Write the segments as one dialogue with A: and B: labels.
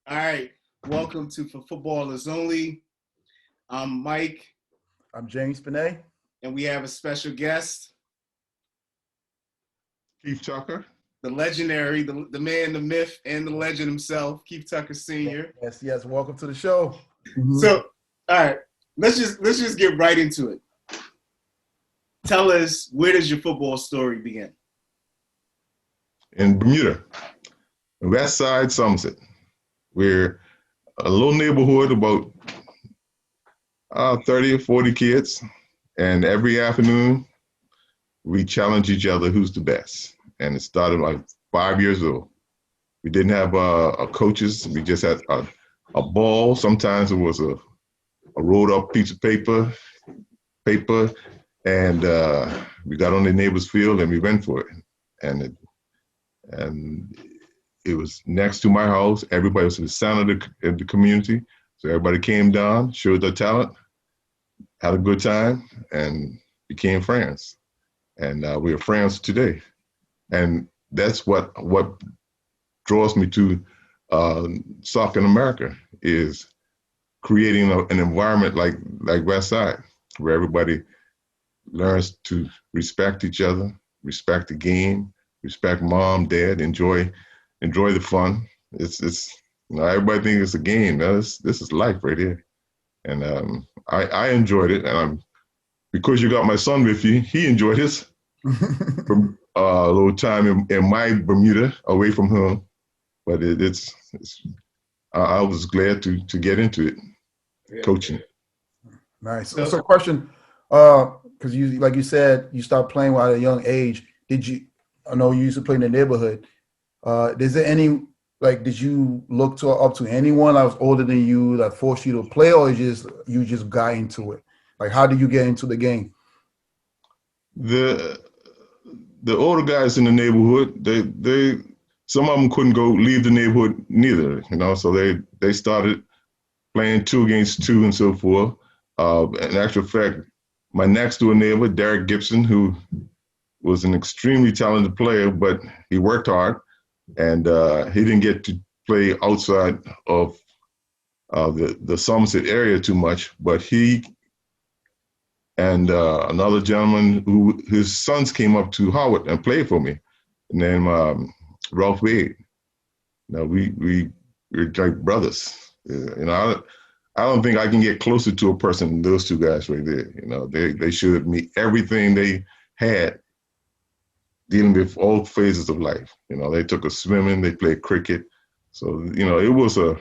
A: All right, welcome to For Footballers Only. I'm Mike,
B: I'm James Pele.
A: and we have a special guest,
C: Keith Tucker.
A: the legendary, the man, the myth, and the legend himself, Keith Tucker Sr.
B: Yes. Welcome to the show.
A: So, all right, let's just get right into it. Tell us, where does your football story begin?
C: In Bermuda, West Side, Somerset. We're a little neighborhood, about 30 or 40 kids, and every afternoon we challenge each other who's the best. And it started like 5 years old. We didn't have coaches. We just had a ball. Sometimes it was a rolled up piece of paper, and we got on the neighbor's field and we went for it. And it was next to my house. Everybody was in the center of the community. So everybody came down, showed their talent, had a good time, and became friends. And we are friends today. And that's what draws me to soccer in America, is creating an environment like West Side, where everybody learns to respect each other, respect the game, respect mom, dad, enjoy the fun. It's everybody thinks it's a game. This is life right here, and I enjoyed it. And because you got my son with you, he enjoyed his from a little time in my Bermuda away from home. But I was glad to get into it, coaching.
B: Nice. So question, because you, like you said, you started playing at a young age. I know you used to play in the neighborhood. Is there any, did you look up to anyone that was older than you that forced you to play, or you just got into it? Like, how did you get into the game?
C: The older guys in the neighborhood, they some of them couldn't leave the neighborhood neither, so they started playing 2 against 2 and so forth. In actual fact, my next door neighbor, Derek Gibson, who was an extremely talented player, but he worked hard, and he didn't get to play outside of the Somerset area too much. But he and another gentleman who his sons came up to Howard and played for me, named Ralph Wade. Now we're like brothers. I don't think I can get closer to a person than those 2 guys right there. They showed me everything they had dealing with all phases of life. They took us swimming, they played cricket. So, it was a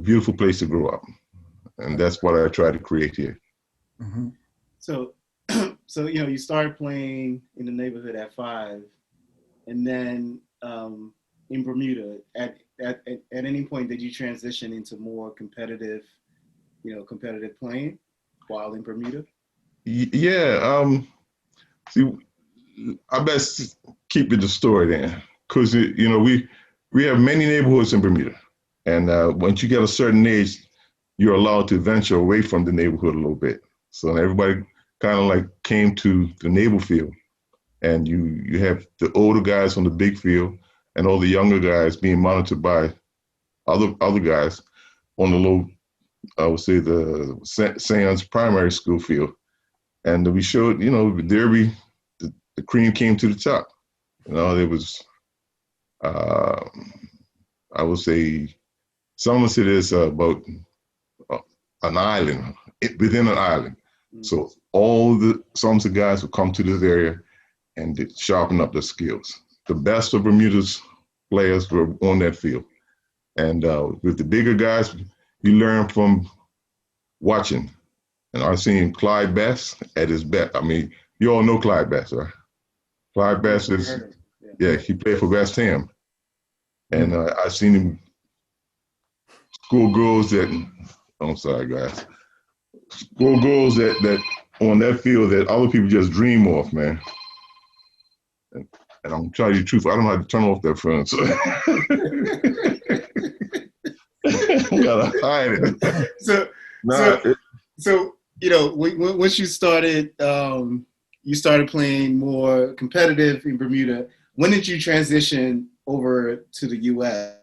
C: beautiful place to grow up. And that's what I try to create here.
B: Mm-hmm.
A: So you started playing in the neighborhood at 5, and then in Bermuda, at any point did you transition into more competitive playing while in Bermuda?
C: Yeah. See, I best keep it the story then, because we have many neighborhoods in Bermuda, and once you get a certain age, you're allowed to venture away from the neighborhood a little bit. So everybody kind of like came to the neighbor field, and you have the older guys on the big field, and all the younger guys being monitored by other guys on the low, I would say the Sands primary school field, and we showed, there the cream came to the top. There was, I would say, Somerset is about an island, within an island. Mm-hmm. So all the Somerset guys would come to this area and sharpen up their skills. The best of Bermuda's players were on that field. And with the bigger guys, you learn from watching. And I've seen Clyde Bass at his best. I mean, you all know Clyde Bass, right? Clyde Bass he played for West Ham. And I've seen him school girls I'm sorry, guys. School girls that on that field that other people just dream of, man. And I'm telling you the truth, I don't know how to turn off that phone. So I gotta hide it.
A: So once you started playing more competitive in Bermuda. When did you transition over to the U.S.?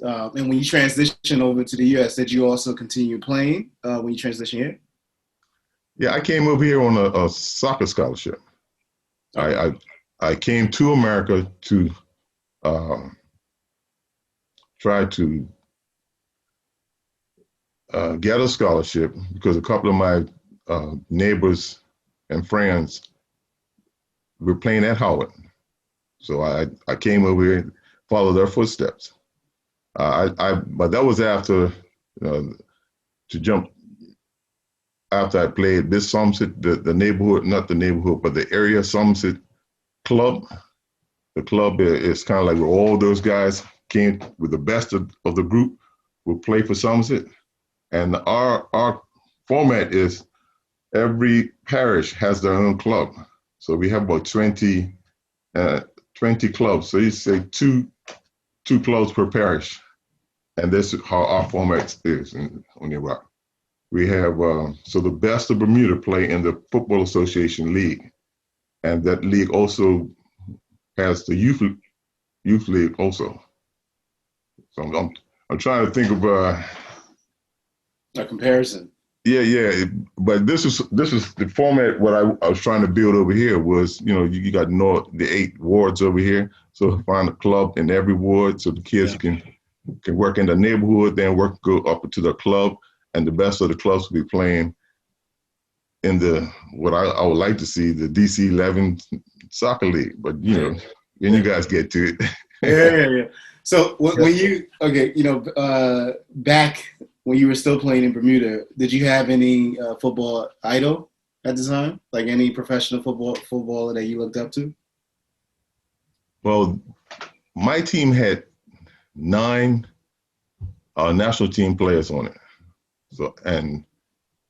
A: And when you transitioned over to the U.S., did you also continue playing when you transitioned here?
C: Yeah, I came over here on a soccer scholarship.
A: Okay.
C: I came to America to try to get a scholarship because a couple of my neighbors and friends were playing at Howard. So I came over here, followed their footsteps. But that was after to jump after I played this Somerset, the neighborhood, not the neighborhood, but the area Somerset club. The club is kind of like where all those guys came with the best of the group will play for Somerset. And our format is every parish has their own club. So we have about 20 clubs. So you say two clubs per parish. And this is how our format is on Iraq. We have, so the best of Bermuda play in the Football Association League. And that league also has the youth league also. So I'm trying to think of
A: a comparison.
C: Yeah. But this is the format. What I was trying to build over here was, you got the 8 wards over here. So find a club in every ward so the kids can work in the neighborhood, then go up to the club, and the best of the clubs will be playing in what I would like to see, the DC 11 soccer league. But when you guys get to it.
A: Yeah. So when you back when you were still playing in Bermuda, did you have any football idol at the time? Like any professional footballer that you looked up to?
C: Well, my team had 9 national team players on it. So, and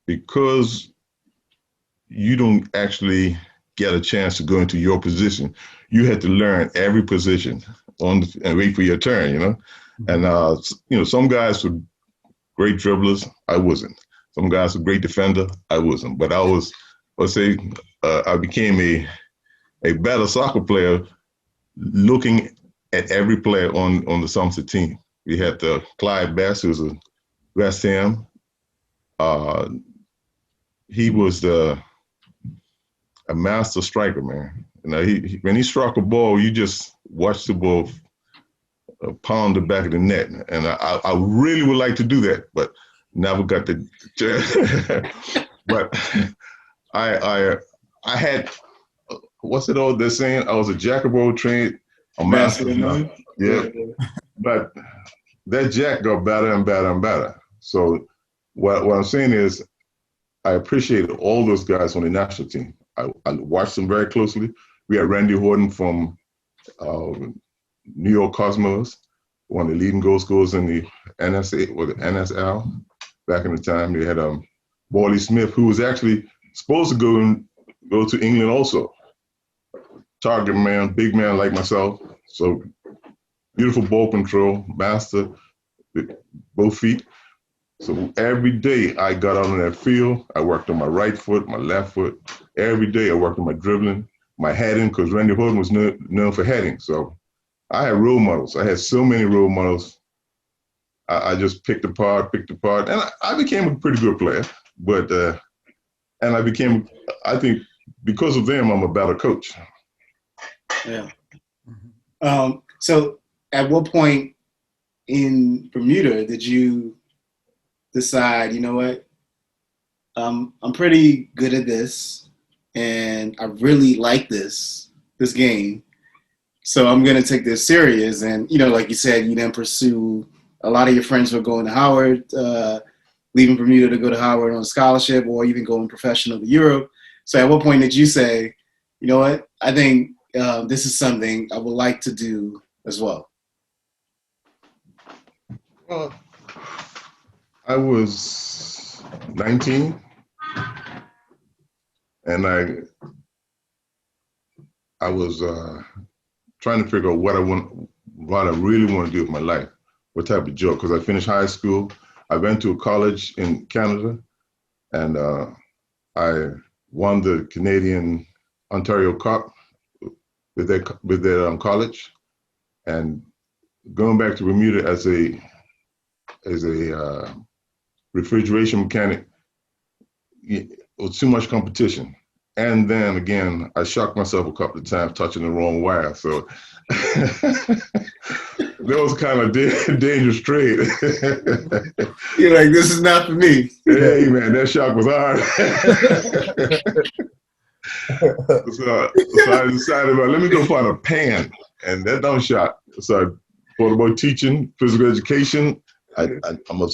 C: because you don't actually get a chance to go into your position, you had to learn every position and wait for your turn, And, some guys were great dribblers. I wasn't. Some guys were great defender. I wasn't. But I became a better soccer player looking at every player on the Somerset team. We had Clyde Best, who was a West Ham. He was a master striker, man. When he struck a ball, you just watch the ball pound the back of the net. And I really would like to do that, but never got the chance. But I had, what's it all they're saying? I was a jack of all trades, a master of none. Yeah. But that jack got better and better and better. So what I'm saying is I appreciate all those guys on the national team. I watched them very closely. We had Randy Horton from New York Cosmos, one of the leading goal scorers in the NSA or the NSL back in the time. We had Wally Smith, who was actually supposed to go to England also. Target man, big man like myself. So beautiful ball control, master, both feet. So every day I got out on that field, I worked on my right foot, my left foot. Every day I worked on my dribbling, my heading, because Randy Horton was known for heading. So I had role models. I had so many role models. I just picked apart, and I became a pretty good player. But and I think because of them, I'm a better coach.
A: Yeah. So at what point in Bermuda did you decide, you know what, I'm pretty good at this and I really like this game, so I'm going to take this serious? And, like you said, you then pursue, a lot of your friends were going to Howard, leaving Bermuda to go to Howard on a scholarship or even going professional to Europe. So at what point did you say, you know what, I think this is something I would like to do as well?
C: Well, I was 19, and I was trying to figure out what I really want to do with my life, what type of job. Because I finished high school, I went to a college in Canada, and I won the Canadian Ontario Cup with their college, and going back to Bermuda as a refrigeration mechanic, it was too much competition. And then again, I shocked myself a couple of times touching the wrong wire. So that was kind of dangerous trade.
A: You're like, this is not for me.
C: Hey man, that shock was hard. So I decided, well, let me go find a pan, and that don't shock. So I thought about teaching physical education. I'm a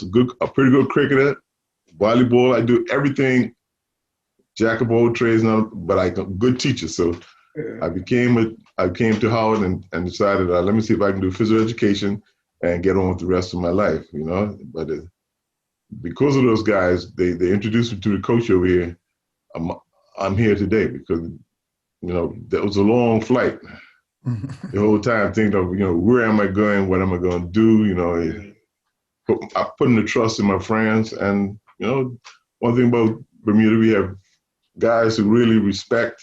C: pretty good cricketer, volleyball. I do everything, jack of all trades, but I'm a good teacher. So I came to Howard and decided, let me see if I can do physical education and get on with the rest of my life, you know. But because of those guys, they introduced me to the coach over here. I'm here today because, you know, that was a long flight. The whole time thinking of, you know, where am I going? What am I going to do? You know, I put in the trust in my friends. And, you know, one thing about Bermuda, we have guys who really respect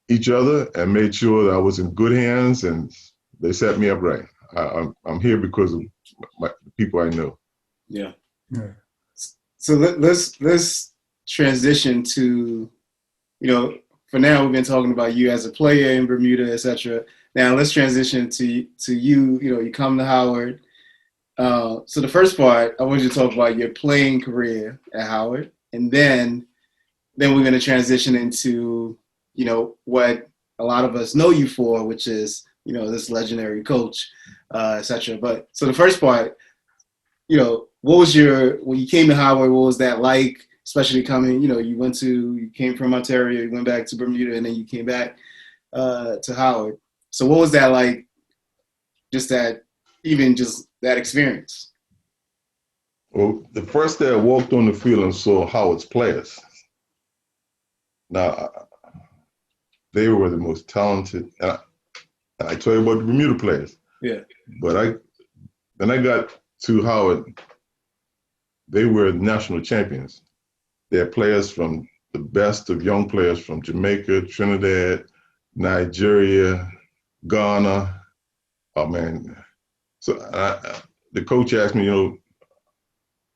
C: each other and made sure that I was in good hands, and they set me up right. I'm here because of the people I know.
A: Yeah. So let's transition to, you know, for now we've been talking about you as a player in Bermuda, etc. Now let's transition to you. You know, you come to Howard. So the first part, I want you to talk about your playing career at Howard, and then we're going to transition into, you know, what a lot of us know you for, which is, you know, this legendary coach, etc. But so the first part, you know, what was when you came to Howard, what was that like? Especially coming, you know, you came from Ontario, you went back to Bermuda, and then you came back to Howard. So what was that like? Just that experience.
C: Well, the first day I walked on the field and saw Howard's players. Now, they were the most talented. And I tell you about the Bermuda players.
A: Yeah.
C: But when I got to Howard, they were national champions. They're players from the best of young players from Jamaica, Trinidad, Nigeria, Ghana. Oh man. So the coach asked me, you know,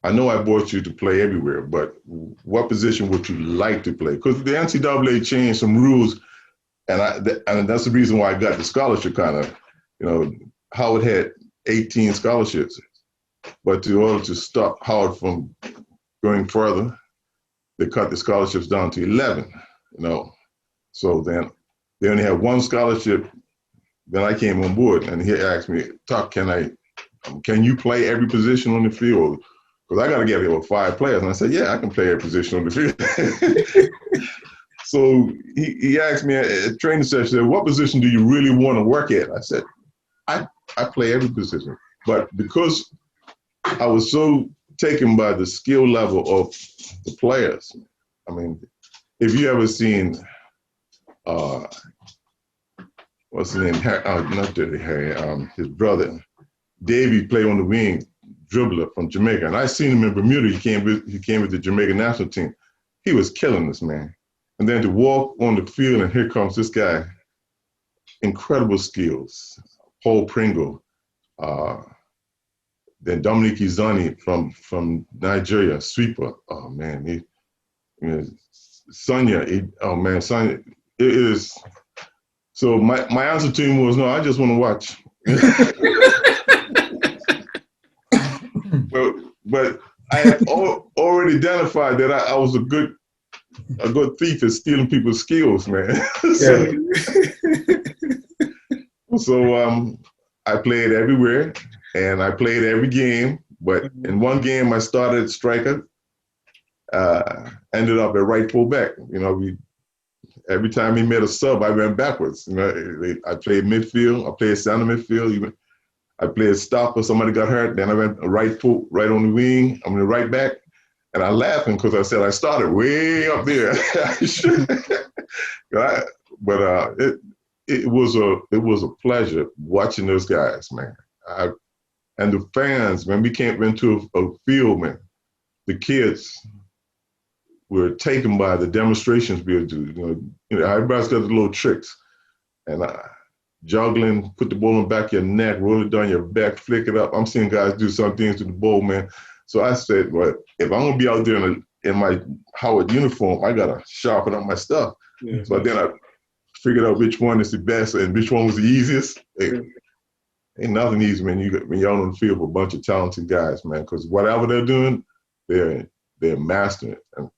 C: I know I brought you to play everywhere, but what position would you like to play? Because the NCAA changed some rules, and that's the reason why I got the scholarship kind of. You know, Howard had 18 scholarships, but in order to stop Howard from going further, they cut the scholarships down to 11, you know. So then they only had one scholarship. Then I came on board, and he asked me, Tuck, can you play every position on the field? Because I got to get here with 5 players. And I said, yeah, I can play every position on the field. So he asked me at a training session, what position do you really want to work at? I said, I play every position. But because I was so taken by the skill level of the players. I mean, if you ever seen, what's his name? Not Dirty Harry, his brother, Davey, play on the wing, dribbler from Jamaica. And I seen him in Bermuda. He came with the Jamaican national team. He was killing this, man. And then to walk on the field, and here comes this guy, incredible skills. Paul Pringle, then Dominique Izani from Nigeria, sweeper. Oh man, Sonia. Sonia. It is. So my answer to him was no. I just want to watch. but I had already identified that I was a good thief at stealing people's skills, man. So I played everywhere. And I played every game, but in one game I started at striker, ended up at right fullback. You know, every time he made a sub, I went backwards. You know, I played midfield, I played center midfield, I played stopper. Somebody got hurt, then I went right on the wing. I'm the right back, and I laughing because I said I started way up there. But it was a pleasure watching those guys, man. And the fans, when we came into a field, man, the kids were taken by the demonstrations we would do. You know, everybody's got the little tricks. And juggling, put the ball on the back of your neck, roll it down your back, flick it up. I'm seeing guys do some things to the ball, man. So I said, well, if I'm gonna be out there in my Howard uniform, I gotta sharpen up my stuff. Yeah. So then I figured out which one is the best and which one was the easiest. Hey, ain't nothing easy, man. When you're on the field with a bunch of talented guys, man, because whatever they're doing, they're mastering it. And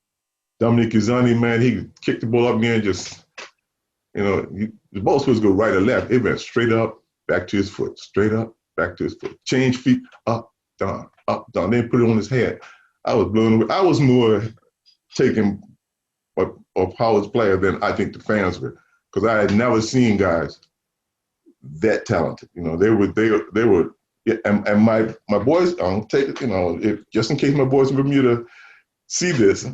C: Dominic Izzani, man, he kicked the ball up there and just, the ball was supposed to go right or left. It went straight up, back to his foot, straight up, back to his foot. Change feet, up, down, then put it on his head. I was blown away. I was more taken of Howard's player than I think the fans were, because I had never seen guys that talented. They were, and my boys, I'll take it, if just in case my boys in Bermuda see this,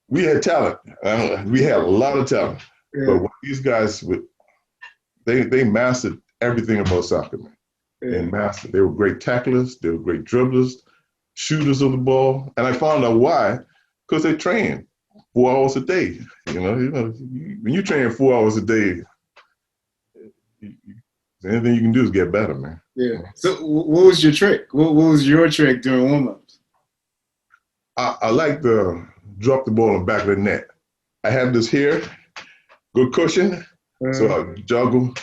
C: we had talent. We had a lot of talent. Yeah. But these guys, they mastered everything about soccer, man. Yeah. They mastered. They were great tacklers. They were great dribblers, shooters of the ball. And I found out why, because they trained 4 hours a day. When you train 4 hours a day, anything you can do is get better, man.
A: Yeah. So what was your trick? What was your trick during warm-ups?
C: I like to drop the ball on the back of the net. I have this here, good cushion, so I juggle,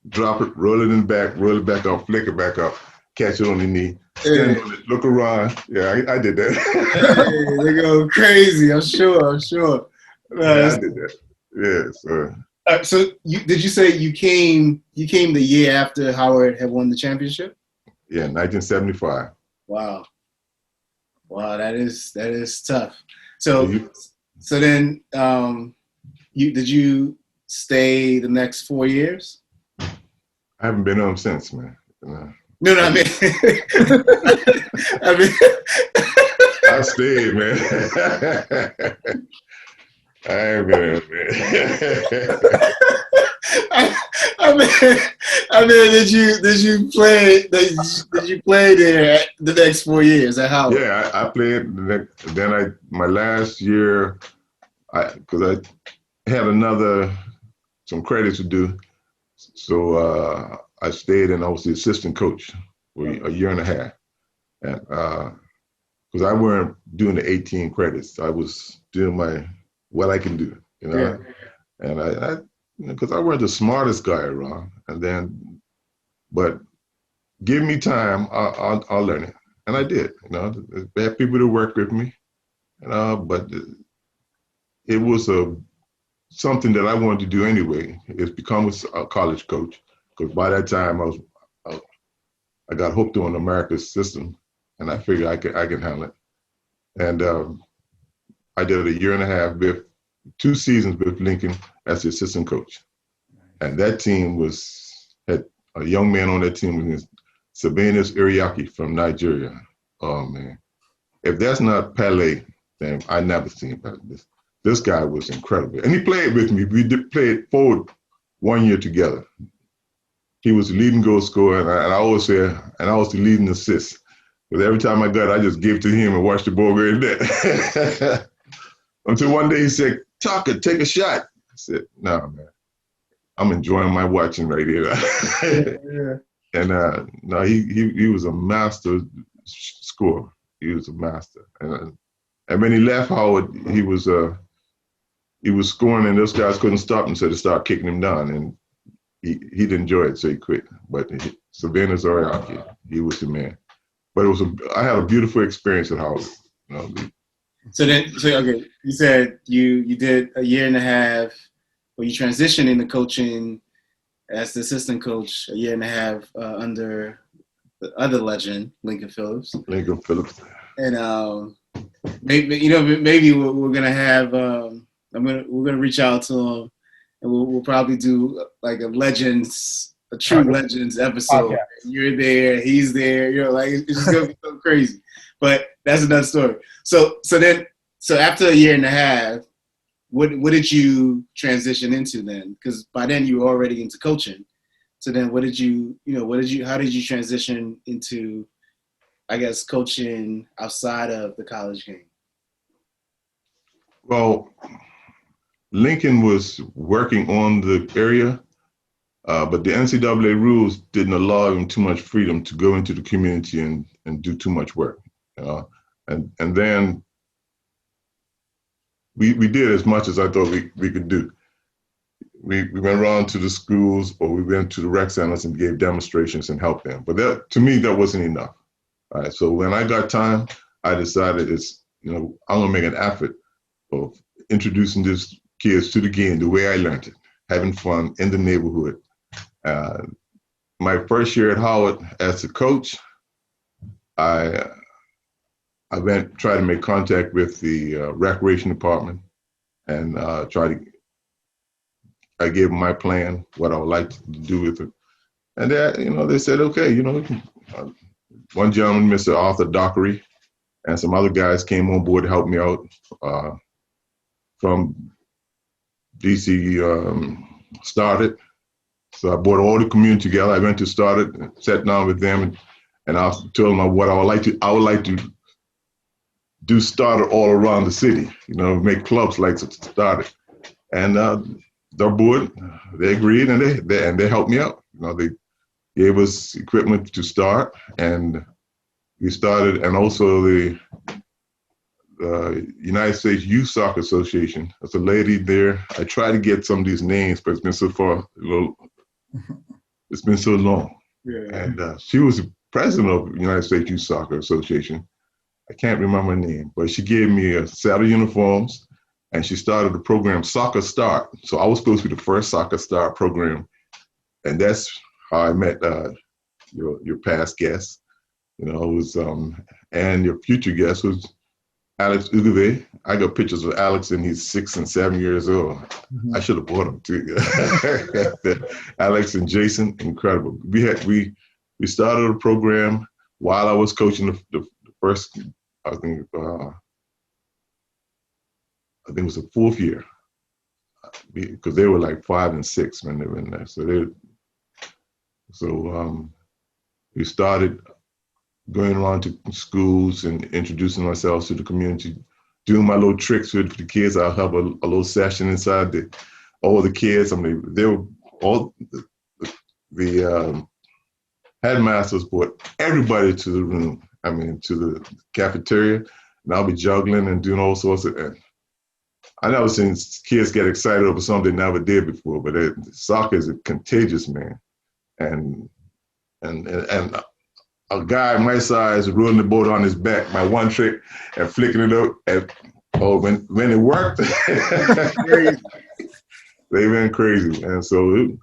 C: drop it, roll it in back, roll it back up, flick it back up, catch it on the knee, stand on it, look around. Yeah, I did that.
A: Hey, they go crazy, I'm sure.
C: Yeah, I did that. Yeah, so.
A: So did you say you came the year after Howard had won the championship?
C: Yeah, 1975.
A: Wow, that is tough. So then did you stay the next 4 years?
C: I haven't been home since, man.
A: No, I mean,
C: I stayed, man. I ain't been, man.
A: I mean, did you play there the next 4 years at Howard?
C: Yeah, I played. Then my last year, because I had some credits to do, so I stayed and I was the assistant coach for a year and a half, and because I weren't doing the 18 credits, I was doing what I can do,
A: Yeah.
C: And I because I weren't the smartest guy around, but give me time, I'll learn it, and I did. They had people to work with me, but it was something that I wanted to do anyway. Is become a college coach, because by that time I got hooked on America's system, and I figured I could handle it, and I did a year and a half with 2 seasons with Lincoln as the assistant coach. And that team had a young man on that team was Sabinas Iriaki from Nigeria. Oh man. If that's not Pele, then I never seen Pele. This guy was incredible. And he played with me. We played forward 1 year together. He was the leading goal scorer, and I always say, and I was the leading assist. Because every time I got it, I just gave it to him and watched the ball go in there. Until one day he said, "Tucker, take a shot." I said, "No, man, I'm enjoying my watching right here." Yeah. And no, he was a master scorer. He was a master. And when he left Howard, he was scoring, and those guys couldn't stop him, so they started kicking him down. And he didn't enjoy it, so he quit. But Savannah's Ariaki, he was the man. But I had a beautiful experience at Howard.
A: So okay, you said you did a year and a half, or you transitioned into coaching as the assistant coach a year and a half under the other legend, Lincoln Phillips. And maybe we're gonna have we're gonna reach out to him, and we'll probably do like a true legends episode. Okay. You're there, he's there. It's just gonna be so crazy. But that's another story. So after a year and a half, what did you transition into then? Because by then you were already into coaching. So then how did you transition into, I guess, coaching outside of the college game?
C: Well, Lincoln was working on the area, But the NCAA rules didn't allow him too much freedom to go into the community and do too much work. And then we did as much as I thought we could do. We went around to the schools, or we went to the rec centers and gave demonstrations and helped them. But that, to me, that wasn't enough. All right, so when I got time, I decided I'm gonna make an effort of introducing these kids to the game the way I learned it, having fun in the neighborhood. My first year at Howard as a coach, I tried to make contact with the recreation department and I gave them my plan, what I would like to do with it. And they said, okay, one gentleman, Mr. Arthur Dockery, and some other guys came on board to help me out from DC started. So I brought all the community together. I went to Started, sat down with them, and I told them what I would like to do Started all around the city, make clubs like Started. And their board, they agreed, and they helped me out. They gave us equipment to start, and we started, and also the United States Youth Soccer Association. There's a lady there. I tried to get some of these names, but it's been it's been so long.
A: Yeah.
C: And she was the president of the United States Youth Soccer Association. I can't remember her name, but she gave me a set of uniforms, and she started the program Soccer Start. So I was supposed to be the first Soccer Start program, and that's how I met your past guest. It was and your future guest was Alex Ugave. I got pictures of Alex, and he's 6 and 7 years old. Mm-hmm. I should have bought him too. Alex and Jason, incredible. We started a program while I was coaching the first, I think it was the 4th year, because they were like 5 and 6 when they were in there. So we started going around to schools and introducing ourselves to the community, doing my little tricks with the kids. I'll have a little session inside all the kids. I mean, they were all the headmasters brought everybody to the room. I mean, to the cafeteria, and I'll be juggling and doing all sorts of. I never seen kids get excited over something they never did before. But soccer is contagious, man, and a guy my size rolling the boat on his back, my one trick, and flicking it up. When it worked, they went crazy. And so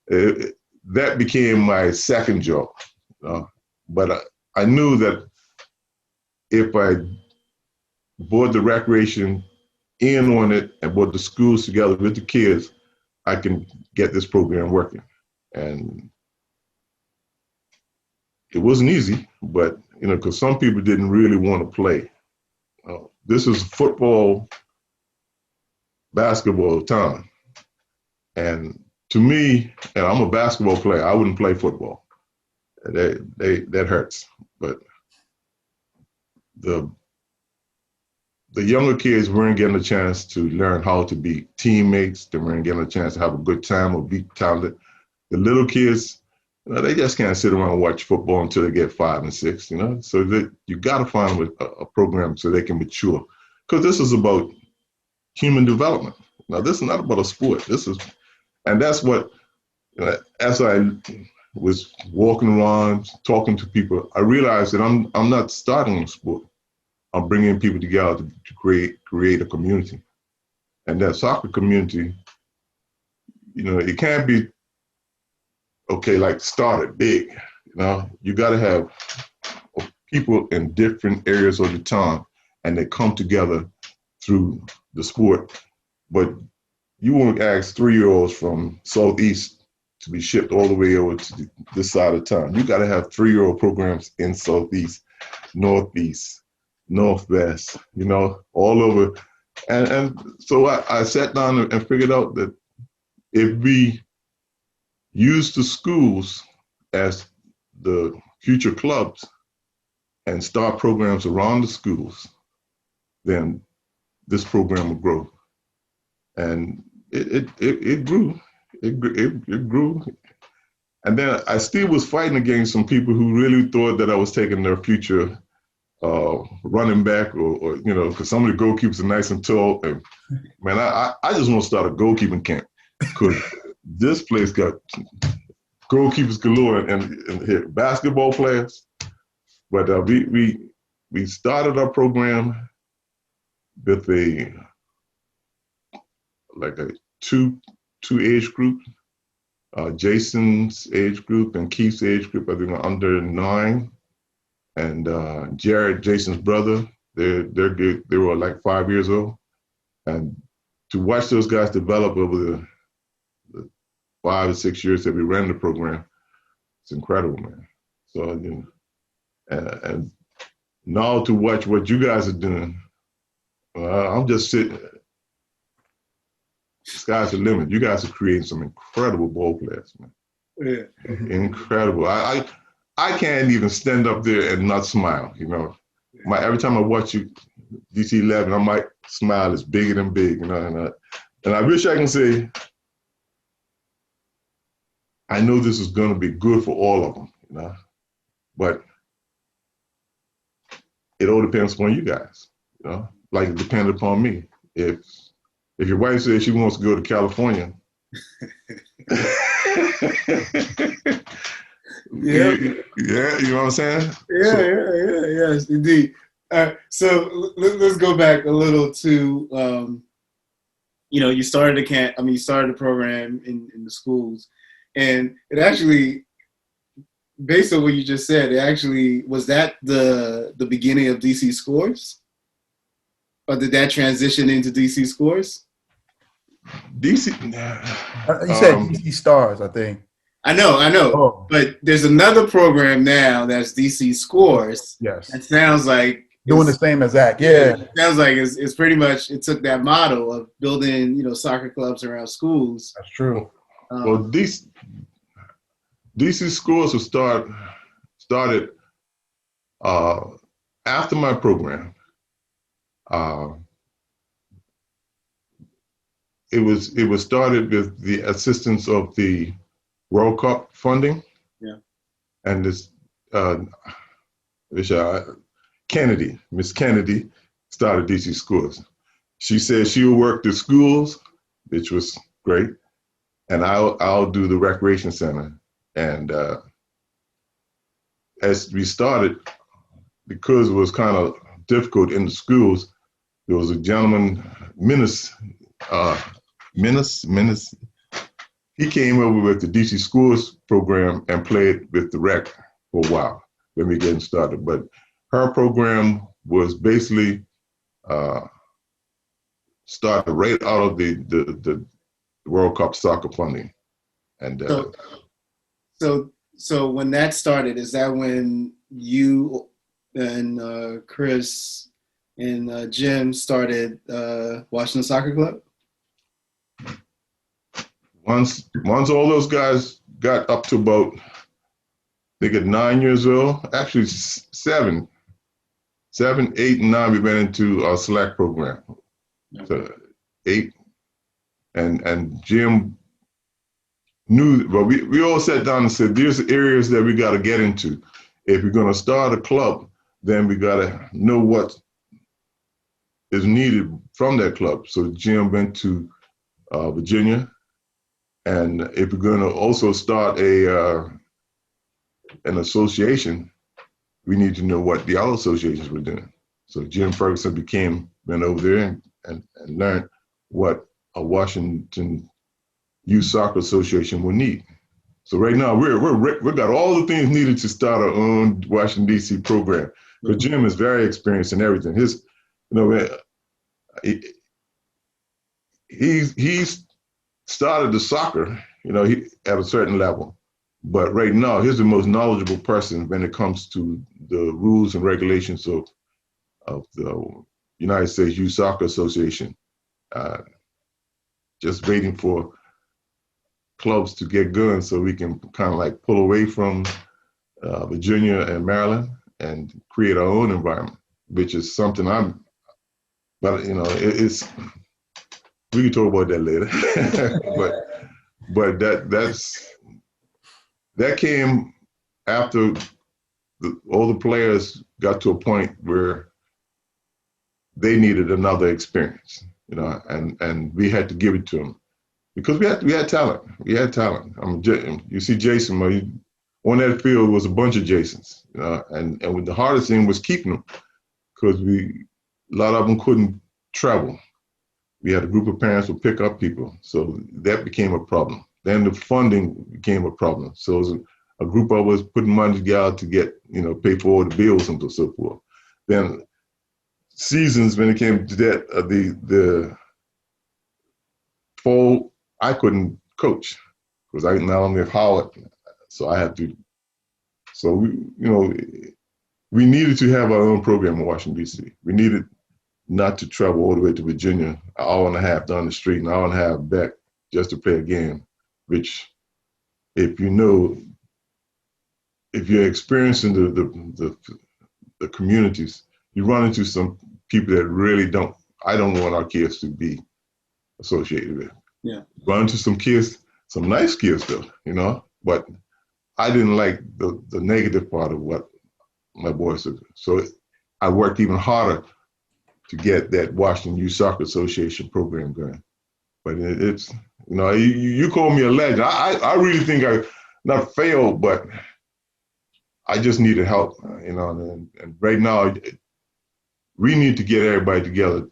C: that became my second job. But I knew that if I brought the recreation in on it and brought the schools together with the kids, I can get this program working. And it wasn't easy, but because some people didn't really want to play. This is football, basketball time, and to me, and I'm a basketball player, I wouldn't play football. That hurts. But the younger kids weren't getting a chance to learn how to be teammates. They weren't getting a chance to have a good time or be talented. The little kids, they just can't sit around and watch football until they get 5 and 6, So you got to find a program so they can mature, because this is about human development. Now, this is not about a sport. And that's what, as I was walking around talking to people, I realized that I'm not starting a sport. I'm bringing people together to create a community, and that soccer community, it can't be. Okay, like started big, you got to have people in different areas of the town, and they come together through the sport. But you won't ask 3-year-olds from Southeast to be shipped all the way over to this side of town. You got to have 3-year-old programs in Southeast, Northeast, Northwest, all over. And so I sat down and figured out that if we use the schools as the future clubs and start programs around the schools, then this program will grow. And it grew. it grew. And then I still was fighting against some people who really thought that I was taking their future running back or because some of the goalkeepers are nice and tall. And man, I just want to start a goalkeeping camp because this place got goalkeepers galore and basketball players. But we started our program with a two age group. Jason's age group and Keith's age group, I think, are under 9, and Jared, Jason's brother, they're good. They were like 5 years old, and to watch those guys develop over the 5 or 6 years that we ran the program, it's incredible, man. So and now to watch what you guys are doing, I'm just sitting. The sky's the limit. You guys are creating some incredible ball players, man.
A: Yeah.
C: Incredible. I can't even stand up there and not smile. Every time I watch you, DC 11, I might smile. It's bigger than big, and I wish I can say, I know this is going to be good for all of them, but it all depends upon you guys, like it depended upon me. If your wife says she wants to go to California,
A: yeah,
C: you know what I'm saying?
A: Yes, indeed. So let's go back a little to, you started you started the program in the schools, and it actually, based on what you just said, was that the beginning of DC Scores, or did that transition into DC Scores?
C: DC.
B: You said DC Stars, I think.
A: I know.
B: Oh.
A: But there's another program now that's DC Scores.
B: Yes.
A: It sounds like
B: doing the same as that. Yeah.
A: It sounds like it's pretty much, it took that model of building, soccer clubs around schools.
B: That's true.
C: Well, DC Scores was started after my program. It was started with the assistance of the World Cup funding.
A: Yeah.
C: And this Miss Kennedy started DC Schools. She said she would work the schools, which was great, and I'll do the recreation center. And as we started, because it was kind of difficult in the schools, there was a gentleman, Menace. He came over with the DC Schools program and played with the rec for a while when we getting started. But her program was basically started right out of the World Cup soccer funding. And
A: so when that started, is that when you and Chris and Jim started Washington Soccer Club?
C: Once all those guys got up to about, they get 9 years old, actually 7, 8, and 9, we went into our select program. So 8, and Jim knew, but we all sat down and said, there's areas that we got to get into. If we're going to start a club, then we got to know what is needed from that club. So Jim went to Virginia. And if we're going to also start an association, we need to know what the other associations were doing. So Jim Ferguson went over there and learned what a Washington Youth Soccer Association would need. So right now we got all the things needed to start our own Washington DC program. But Jim is very experienced in everything. He's started the soccer, at a certain level. But right now, he's the most knowledgeable person when it comes to the rules and regulations of the United States Youth Soccer Association. Just waiting for clubs to get going so we can kind of like pull away from Virginia and Maryland and create our own environment, which is something we can talk about that later. But that came after all the players got to a point where they needed another experience, and we had to give it to them because we had talent. We had talent. You see Jason, on that field was a bunch of Jasons, and the hardest thing was keeping them because a lot of them couldn't travel. We had a group of parents who pick up people, so that became a problem. Then the funding became a problem. So it was a group of us putting money together to get, pay for all the bills and so forth. Then seasons, when it came to that, the fall, I couldn't coach because I not only have Howard, so I had to. So we needed to have our own program in Washington D.C. We needed not to travel all the way to Virginia, an hour and a half down the street, an hour and a half back just to play a game, which, if you're experiencing the communities, you run into some people that really I don't want our kids to be associated with.
A: Yeah.
C: Run into some kids, some nice kids though, but I didn't like the negative part of what my boys did. So I worked even harder to get that Washington Youth Soccer Association program going. But it's, you call me a legend. I really think I not failed, but I just needed help, and right now we need to get everybody together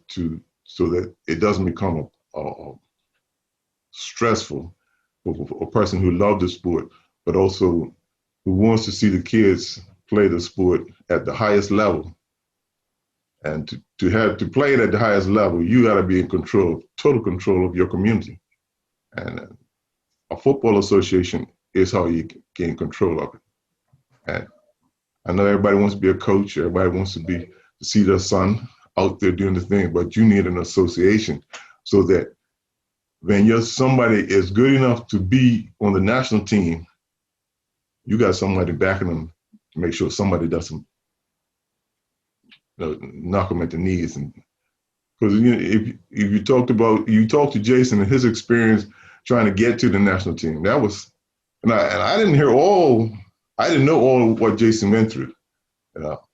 C: so that it doesn't become a stressful for a person who loves the sport, but also who wants to see the kids play the sport at the highest level. And to play it at the highest level, you got to be in total control of your community. And a football association is how you gain control of it. And I know everybody wants to be a coach. Everybody wants to see their son out there doing the thing, but you need an association so that when somebody is good enough to be on the national team, you got somebody backing them to make sure somebody doesn't knock them at the knees. And because if you talk to Jason and his experience trying to get to the national team, that was, and I didn't know all what Jason went through.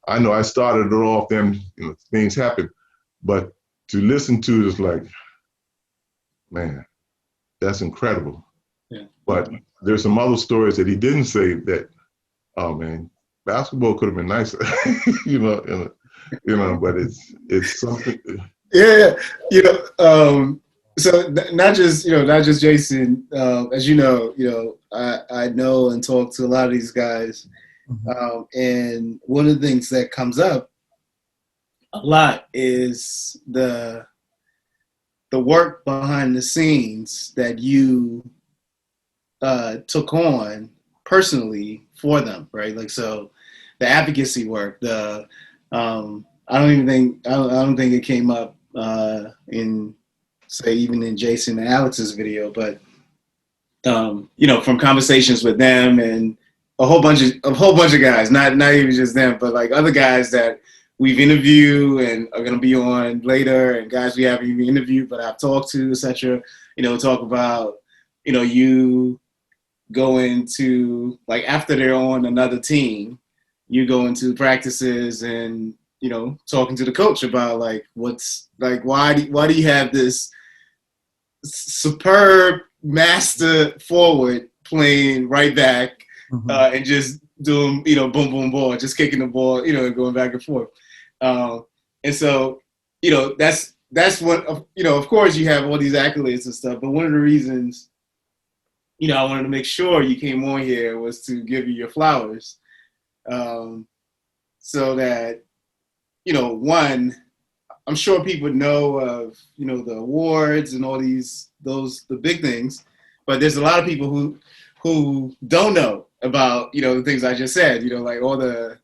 C: I know I started it off, then things happened, but to listen to it is like, man, that's incredible.
A: Yeah.
C: But there's some other stories that he didn't say that, oh man, basketball could have been nicer, but it's something.
A: Yeah. So not just Jason, as I know and talk to a lot of these guys. And one of the things that comes up a lot is the work behind the scenes that you took on personally for them, right? Like, so the advocacy work, I don't think it came up in, say, even in Jason and Alex's video, but from conversations with them and a whole bunch of guys, not even just them, but like other guys that we've interviewed and are going to be on later, and guys we haven't even interviewed but I've talked to, etc. Talk about you go into, like, after they're on another team, you go into practices and talking to the coach about like what's like why do you have this superb master forward playing right back. And just doing, boom, boom, ball, just kicking the ball, and going back and forth. And so, that's what, of course you have all these accolades and stuff, but one of the reasons, I wanted to make sure you came on here was to give you your flowers. So that, one, I'm sure people know of, the awards and all the big things, but there's a lot of people who don't know about, the things I just said, like all the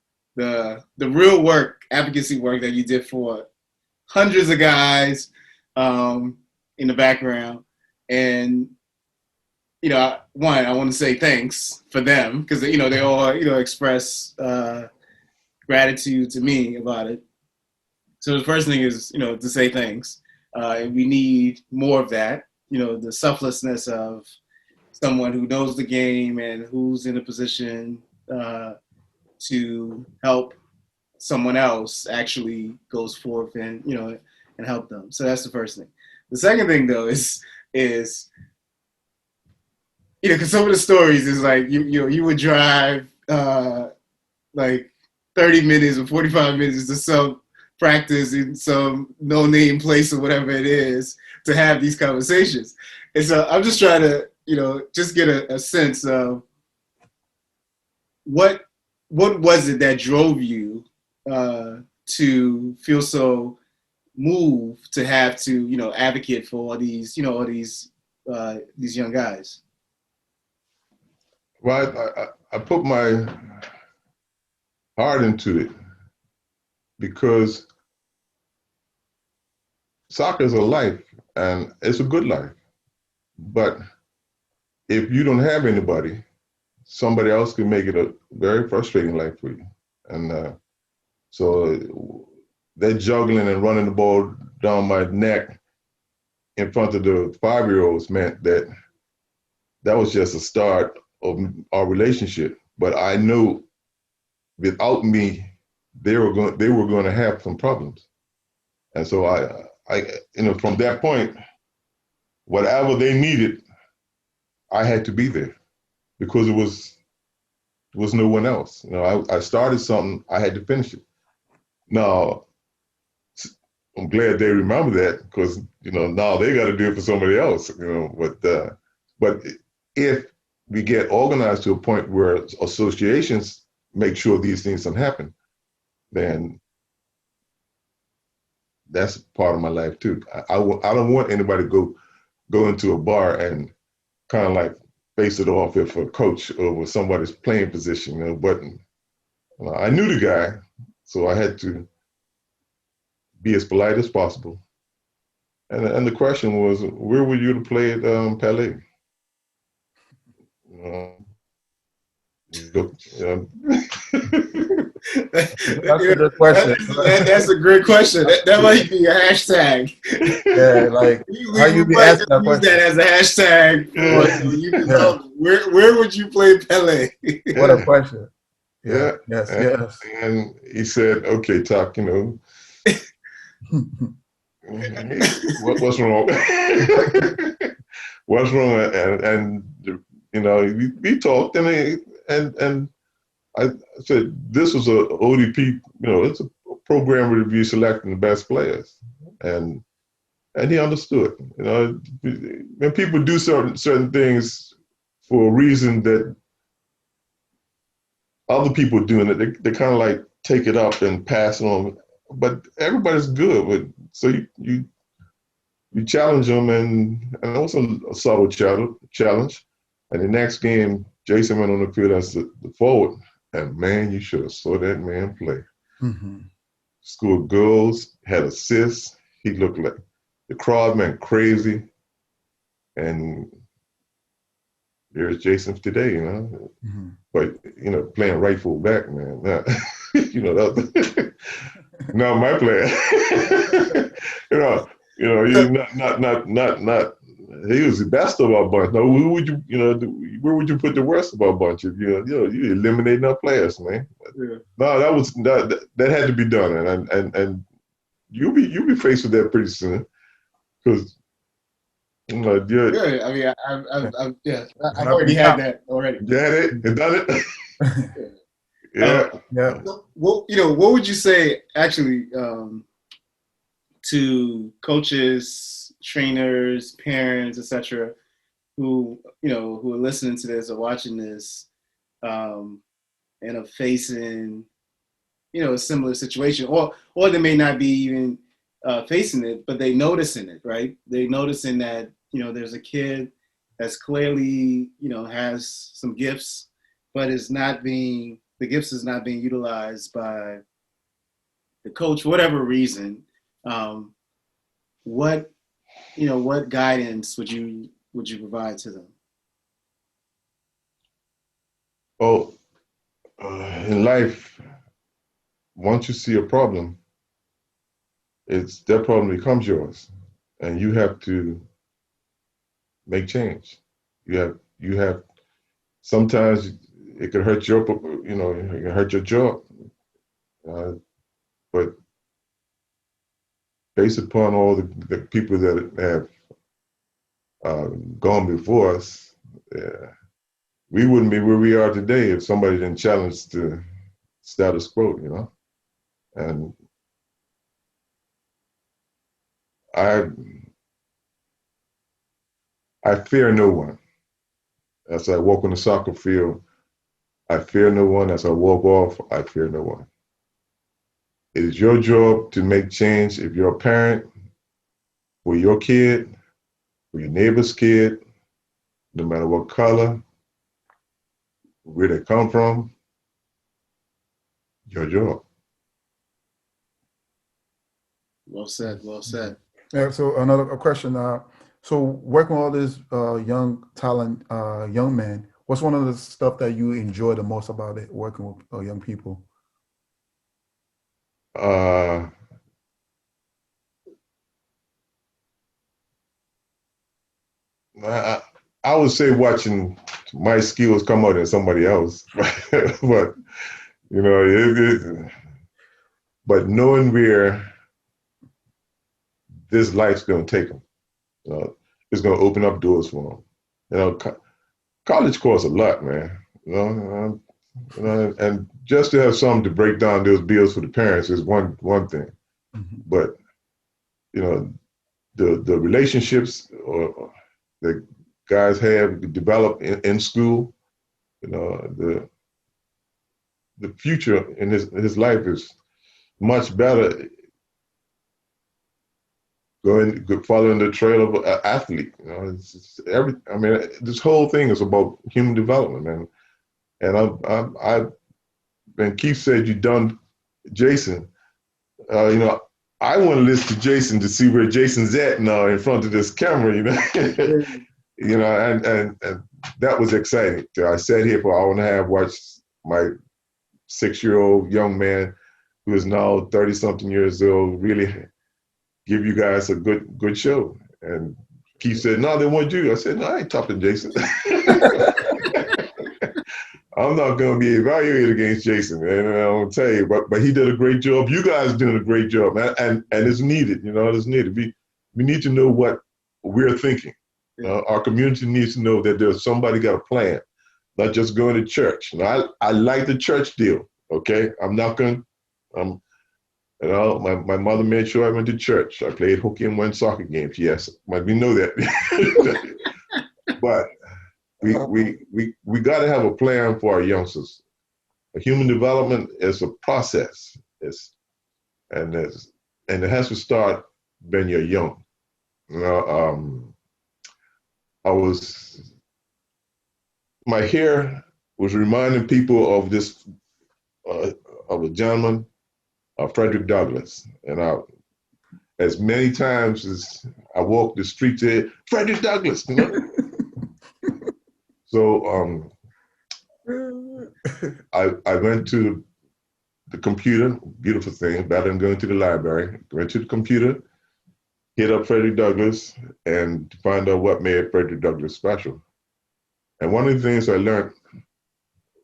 A: real work, advocacy work that you did for hundreds of guys in the background. And, one, I want to say thanks for them because, they all, express gratitude to me about it. So the first thing is, to say thanks. And we need more of that, the selflessness of someone who knows the game and who's in a position to help someone else actually goes forth and and help them. So that's the first thing. The second thing though is because some of the stories is like you would drive like 30 minutes or 45 minutes to some practice in some no-name place or whatever it is to have these conversations. And so I'm just trying to, just get a sense of what was it that drove you to feel so moved to have to, advocate for all these young guys?
C: Well, I put my heart into it because soccer is a life, and it's a good life. But if you don't have anybody, somebody else can make it a very frustrating life for you. And so that juggling and running the ball down my neck in front of the 5-year-olds meant that was just a start of our relationship. But I knew without me, they were going to have some problems. And so I from that point, whatever they needed, I had to be there because it was no one else. I started something, I had to finish it. Now, I'm glad they remember that because now they got to do it for somebody else. But if we get organized to a point where associations make sure these things don't happen, then that's part of my life too. I don't want anybody to go into a bar and kind of like face it off if a coach over somebody's playing position. But I knew the guy, so I had to be as polite as possible. And the question was, where were you to play at Pele?
B: That's a good question.
A: That's a great question. That might be a hashtag.
B: Yeah, like how you be asking that
A: use
B: question?
A: that as a hashtag. Where would you play Pele?
B: What a question.
C: Yeah.
B: Yes.
C: And he said, "Okay, Tuck, what's wrong? What's wrong?" And we talked, and I said, "This was a ODP. It's a program review selecting the best players," and he understood. When people do certain things for a reason that other people doing it, they kind of like take it up and pass it on. But everybody's good. So you challenge them, and also a subtle challenge. And the next game, Jason went on the field as the forward, and man, you should have saw that man play.
B: Mm-hmm.
C: Scored goals, had assists. He looked like the crowd went crazy, and there's Jason today,
B: Mm-hmm.
C: But playing right full back, man. That, not my player. He's not. He was the best of our bunch. Now, who would where would you put the worst of our bunch? If you eliminating our players, man.
A: Yeah.
C: No, that had to be done, and you'll be faced with that pretty soon, because.
A: Yeah, I mean, I've already had that already.
C: You had it and done it. Yeah.
A: What would you say actually to coaches, trainers, parents, etc., who who are listening to this or watching this, and are facing a similar situation, or they may not be even facing it, but they noticing it, right? They noticing that there's a kid that's clearly has some gifts, but the gifts is not being utilized by the coach for whatever reason. What guidance would you provide to them?
C: Well, in life, once you see a problem, that problem becomes yours, and you have to make change. You you have, sometimes it could hurt your, it can hurt your job. But based upon all the people that have gone before us, we wouldn't be where we are today if somebody didn't challenge the status quo, And I fear no one. As I walk on the soccer field, I fear no one. As I walk off, I fear no one. It is your job to make change. If you're a parent, for your kid, for your neighbor's kid, no matter what color, where they come from, your job.
A: Well said. Well said.
B: Yeah. So another question. So working with all this young talent, young men, what's one of the stuff that you enjoy the most about it, working with young people?
C: I would say watching my skills come out in somebody else, but but knowing where this life's going to take them, it's going to open up doors for them. College costs a lot, man. And just to have something to break down those bills for the parents is one thing,
B: Mm-hmm.
C: but the relationships that guys have developed in school, the future in his life is much better following the trail of an athlete. This whole thing is about human development, man. And when Keith said you done Jason, I want to listen to Jason to see where Jason's at now in front of this camera, and that was exciting. I sat here for an hour and a half, watched my 6-year-old young man who is now 30-something years old really give you guys a good show. And Keith said, "No, they want you." I said, "No, I ain't talking to Jason." I'm not going to be evaluated against Jason, and I'll tell you, but he did a great job. You guys doing a great job, and it's needed. It's needed. We need to know what we're thinking. Our community needs to know that there's somebody got a plan, not just going to church. I like the church deal. Okay, I'm not going. My mother made sure I went to church. I played hooky and won soccer games. Yes, we know that, but. We got to have a plan for our youngsters. Human development is a process. And it has to start when you're young. My hair was reminding people of this of a gentleman, Frederick Douglass, and as many times as I walked the streets, there, Frederick Douglass, So I went to the computer, beautiful thing, better than going to the library. Went to the computer, hit up Frederick Douglass, and find out what made Frederick Douglass special. And one of the things I learned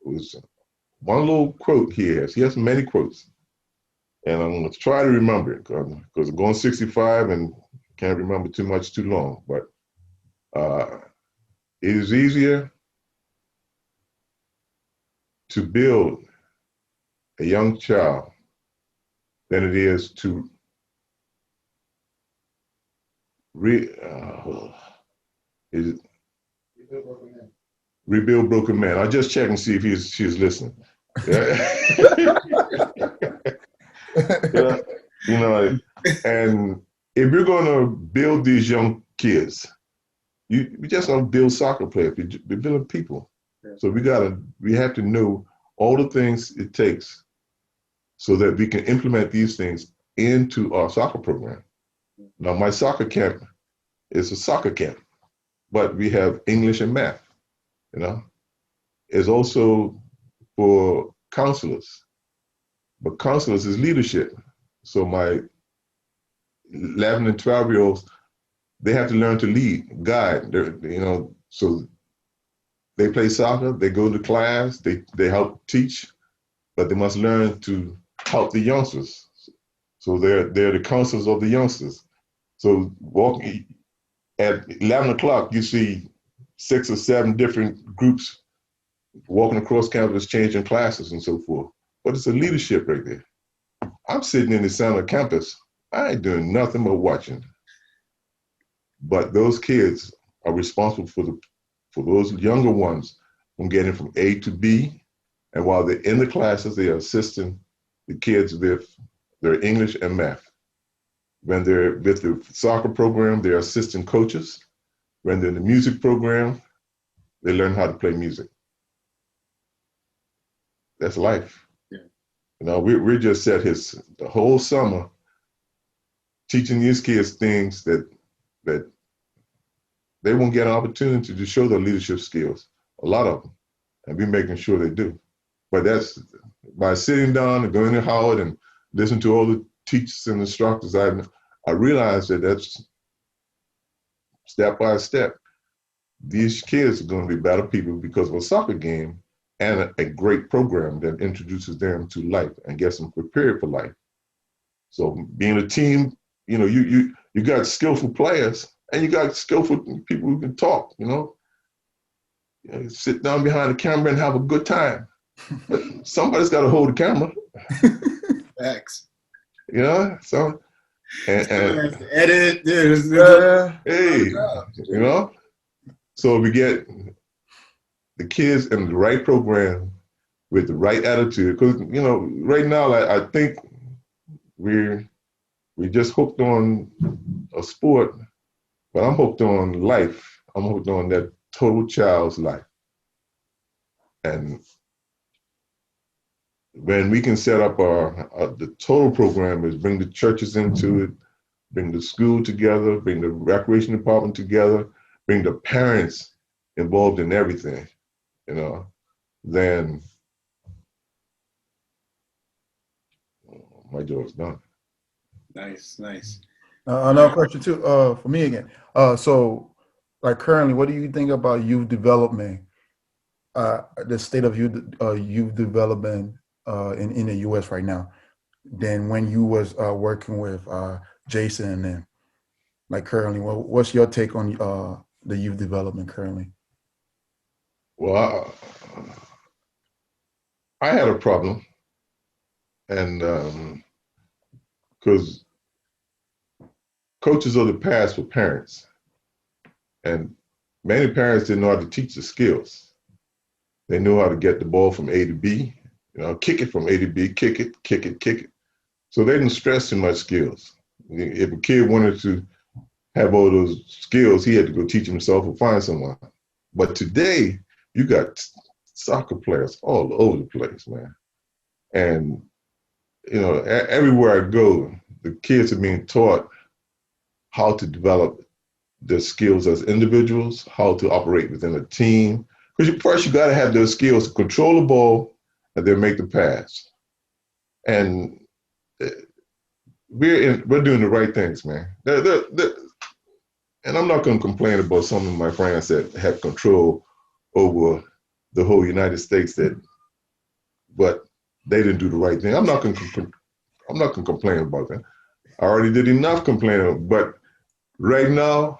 C: was one little quote he has. He has many quotes. And I'm going to try to remember it because I'm going 65 and can't remember too much too long. But it is easier to build a young child than it is to rebuild broken man. I'll just check and see if she's listening. Yeah. And if you're going to build these young kids, we just don't build soccer players. We're building people. Yeah. So we have to know all the things it takes so that we can implement these things into our soccer program. Now, my soccer camp is a soccer camp, but we have English and math. It's also for counselors, but counselors is leadership. So my 11 and 12-year-olds, they have to learn to lead, guide. So they play soccer, they go to class, they help teach, but they must learn to help the youngsters. So they're the counselors of the youngsters. So walking at 11 o'clock, you see 6 or 7 different groups walking across campus, changing classes and so forth. But it's a leadership right there. I'm sitting in the center of campus. I ain't doing nothing but watching. But those kids are responsible for those younger ones from getting from A to B. And while they're in the classes, they are assisting the kids with their English and math. When they're with the soccer program, they're assistant coaches. When they're in the music program, they learn how to play music. That's life.
A: Yeah.
C: You know, we just sat here the whole summer teaching these kids things that they won't get an opportunity to show their leadership skills, a lot of them, and we're making sure they do. But that's by sitting down and going to Howard and listening to all the teachers and instructors, I realized that that's step by step. These kids are going to be better people because of a soccer game and a great program that introduces them to life and gets them prepared for life. So being a team, you know, you got skillful players and you got skillful people who can talk, you know. You sit down behind the camera and have a good time. But somebody's got to hold the camera.
A: Facts.
C: You know, so and
A: edit.
C: Hey, you know, so we get the kids in the right program with the right attitude. Because you know, right now, I think we're just hooked on a sport, but I'm hooked on life. I'm hooked on that total child's life, and when we can set up the total program is bring the churches into it, bring the school together, bring the recreation department together, bring the parents involved in everything, you know, then my job is done.
A: Nice.
B: Another question too, for me again. So, like currently, what do you think about youth development? The state of youth development in the U.S. right now, than when you was working with Jason and them. Like currently, what's your take on the youth development currently?
C: Well, I had a problem, and because coaches of the past were parents, and many parents didn't know how to teach the skills. They knew how to get the ball from A to B, you know, kick it from A to B, kick it. So they didn't stress too much skills. If a kid wanted to have all those skills, he had to go teach himself or find someone. But today, you got soccer players all over the place, man. And, you know, everywhere I go, the kids are being taught how to develop their skills as individuals, how to operate within a team. Because first, you got to have those skills to control the ball and then make the pass. And we're doing the right things, man. And I'm not going to complain about some of my friends that have control over the whole United States, but they didn't do the right thing. I'm not going to complain about that. I already did enough complaining. But right now,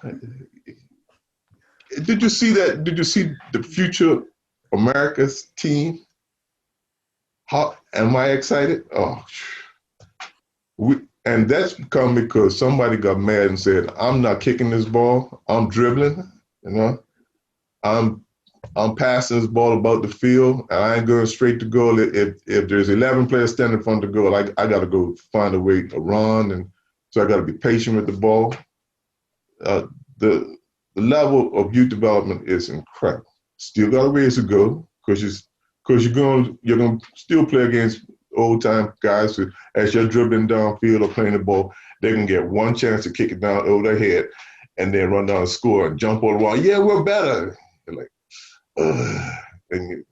C: did you see that? Did you see the future America's team? How am I excited? Oh, and that's come because somebody got mad and said, "I'm not kicking this ball. I'm dribbling. You know, I'm passing this ball about the field, and I ain't going straight to goal. If there's 11 players standing in front of the goal, I got to go find a way to run, and so I got to be patient with the ball." The level of youth development is incredible. Still got a ways to go because you're going to still play against old time guys who, as you're dribbling downfield or playing the ball, they can get one chance to kick it down over their head and then run down and score and jump on the wall. Yeah, we're better. You're like, ugh. And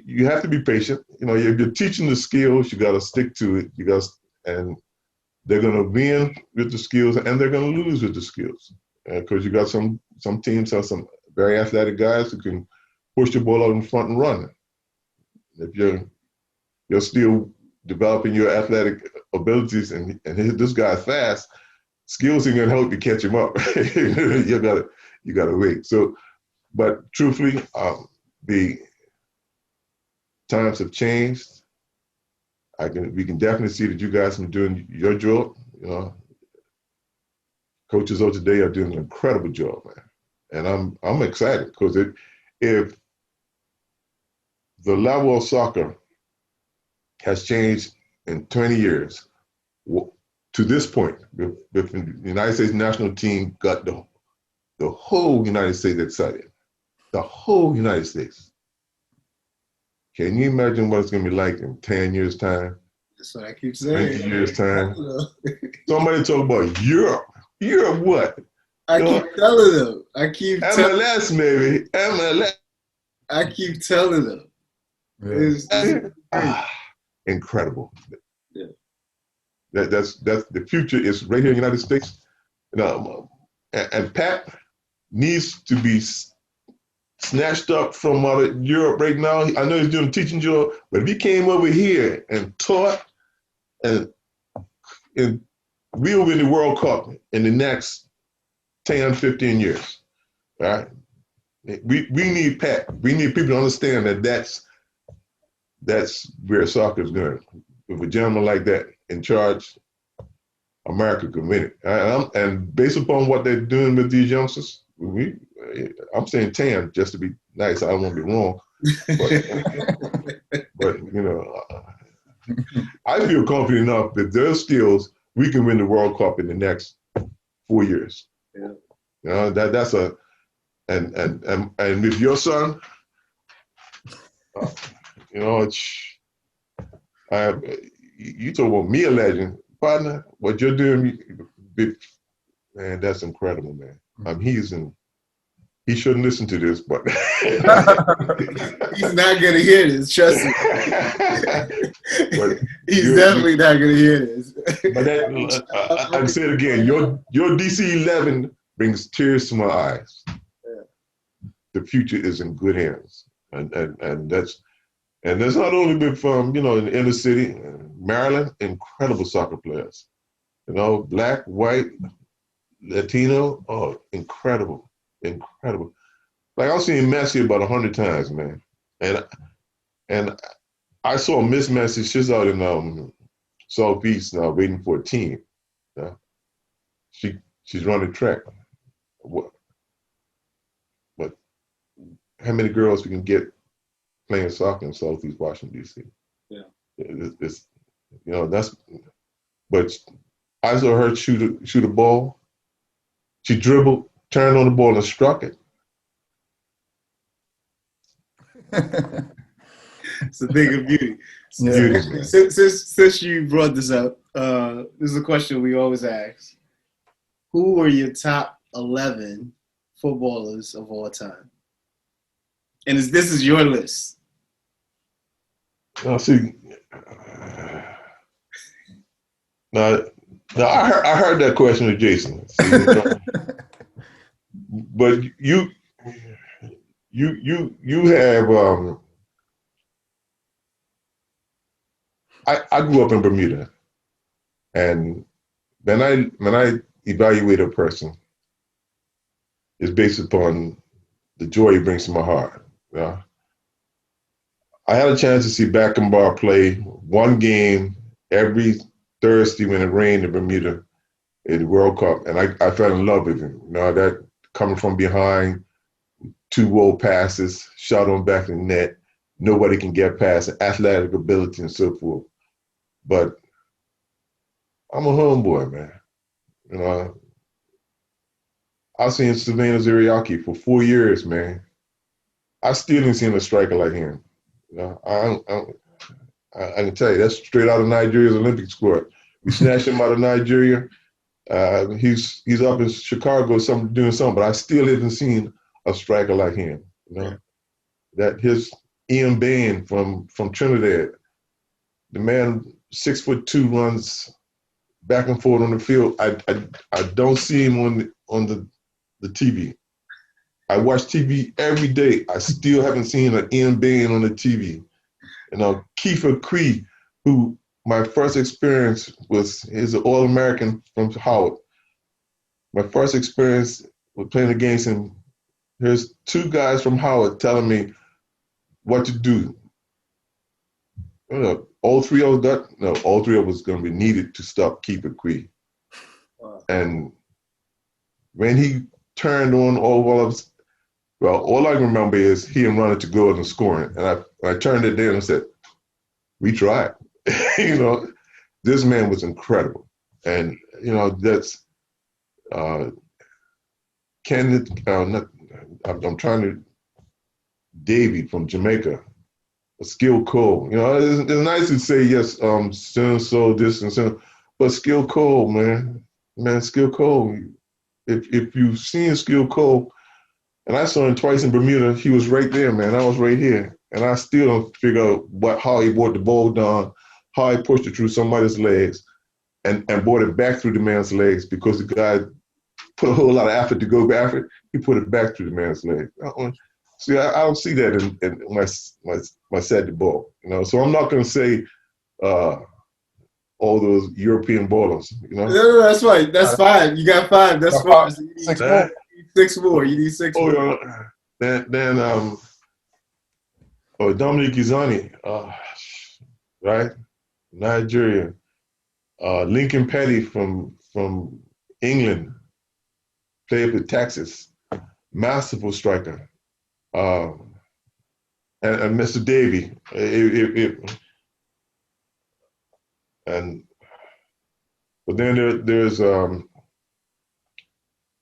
C: you have to be patient. You know, if you're teaching the skills, you got to stick to it. And they're going to win with the skills and they're going to lose with the skills because you got some teams have some very athletic guys who can push the ball out in front and run. If you're still developing your athletic abilities and this guy's fast, skills ain't gonna help you catch him up. you gotta wait. So, but truthfully, the times have changed. We can definitely see that you guys have been doing your job. You know, coaches of today are doing an incredible job, man. And I'm excited because if the level of soccer has changed in 20 years to this point, if the United States national team got the whole United States excited, the whole United States. Can you imagine what it's going to be like in 10 years' time?
A: That's what I keep saying.
C: 20 years' time. Somebody talk about Europe. Europe what?
A: I keep telling them.
C: MLS, maybe. MLS.
A: I keep telling them.
B: Yeah.
C: Incredible.
A: Yeah.
C: That's the future is right here in the United States. And Pat needs to be snatched up from Europe right now. I know he's doing a teaching job, but if he came over here and taught, and we'll win the World Cup in the next 10, 15 years. All right? We need Pat. We need people to understand that that's where soccer is going. With a gentleman like that in charge, America can win it. And based upon what they're doing with these youngsters, I'm saying 10 just to be nice. I don't want to be wrong. But you know, I feel confident enough that their skills, we can win the World Cup in the next 4 years.
A: Yeah.
C: You know, that's a and with your son, you know, you talk about me a legend, partner. What you're doing, man, that's incredible, man. He shouldn't listen to this, but
A: he's not gonna hear this. Trust me.
C: But
A: he's definitely not gonna hear this.
C: But I say it again. Your DC-11 brings tears to my eyes.
A: Yeah.
C: The future is in good hands, and that's not only been from in the inner city, Maryland, incredible soccer players. You know, black, white, Latino, incredible. Like I've seen Messi about 100 times, man. And I saw Miss Messi. She's out in Southeast now, waiting for a team. She's running track. But how many girls we can get playing soccer in Southeast Washington D.C.?
A: Yeah,
C: it's that's. But I saw her shoot a ball. She dribbled, turned on the ball, and struck it.
A: It's a thing of beauty.
B: Yeah.
A: Since you brought this up, this is a question we always ask. Who are your top 11 footballers of all time? And this is your list.
C: Now, see, now I heard that question with Jason. See, but you have. I grew up in Bermuda, and when I evaluate a person, it's based upon the joy he brings to my heart. Yeah. I had a chance to see Beckenbauer play one game every Thursday when it rained in Bermuda in the World Cup, and I fell in love with him. You know, that coming from behind, 2 roll passes, shot on back in the net, nobody can get past it, athletic ability and so forth. But I'm a homeboy, man. You know, I've seen Sylvain Zuriaki for 4 years, man. I still didn't see a striker like him. You know, I can tell you, that's straight out of Nigeria's Olympic squad. We snatched him out of Nigeria. He's up in Chicago doing something, but I still haven't seen a striker like him. You know, that his Ian Bain from Trinidad, the man 6'2" runs back and forth on the field. I don't see him on the TV. I watch TV every day. I still haven't seen an Ian Bain on the TV. You know, Kiefer Cree, who my first experience was, he's an All-American from Howard. My first experience with playing against him, there's two guys from Howard telling me what to do. You know, all three of us going to be needed to stop Kiefer Cree. Wow. And when he turned on all of us, well, all I can remember is he and running to go and scoring. And I turned it down and said, we tried. You know, this man was incredible. And, you know, that's, I'm trying to, Davy from Jamaica, a skilled Cole. You know, it's nice to say, yes, so this and so, but skilled Cole, man, skilled Cole. If you've seen skilled Cole, and I saw him twice in Bermuda, he was right there, man. I was right here. And I still don't figure out how he brought the ball down, how he pushed it through somebody's legs and brought it back through the man's legs, because the guy put a whole lot of effort to go back. He put it back through the man's legs. See, I don't see that in my set the ball. You know, so I'm not going to say all those European ballers. You know,
A: no, that's right. That's fine. You got 5. That's fine. So you need 6 more. You need 6 more.
C: Then Dominic Izani, right? Nigeria. Lincoln Petty from England, played for Texas, masterful striker. And Mr. Davy. But then there's another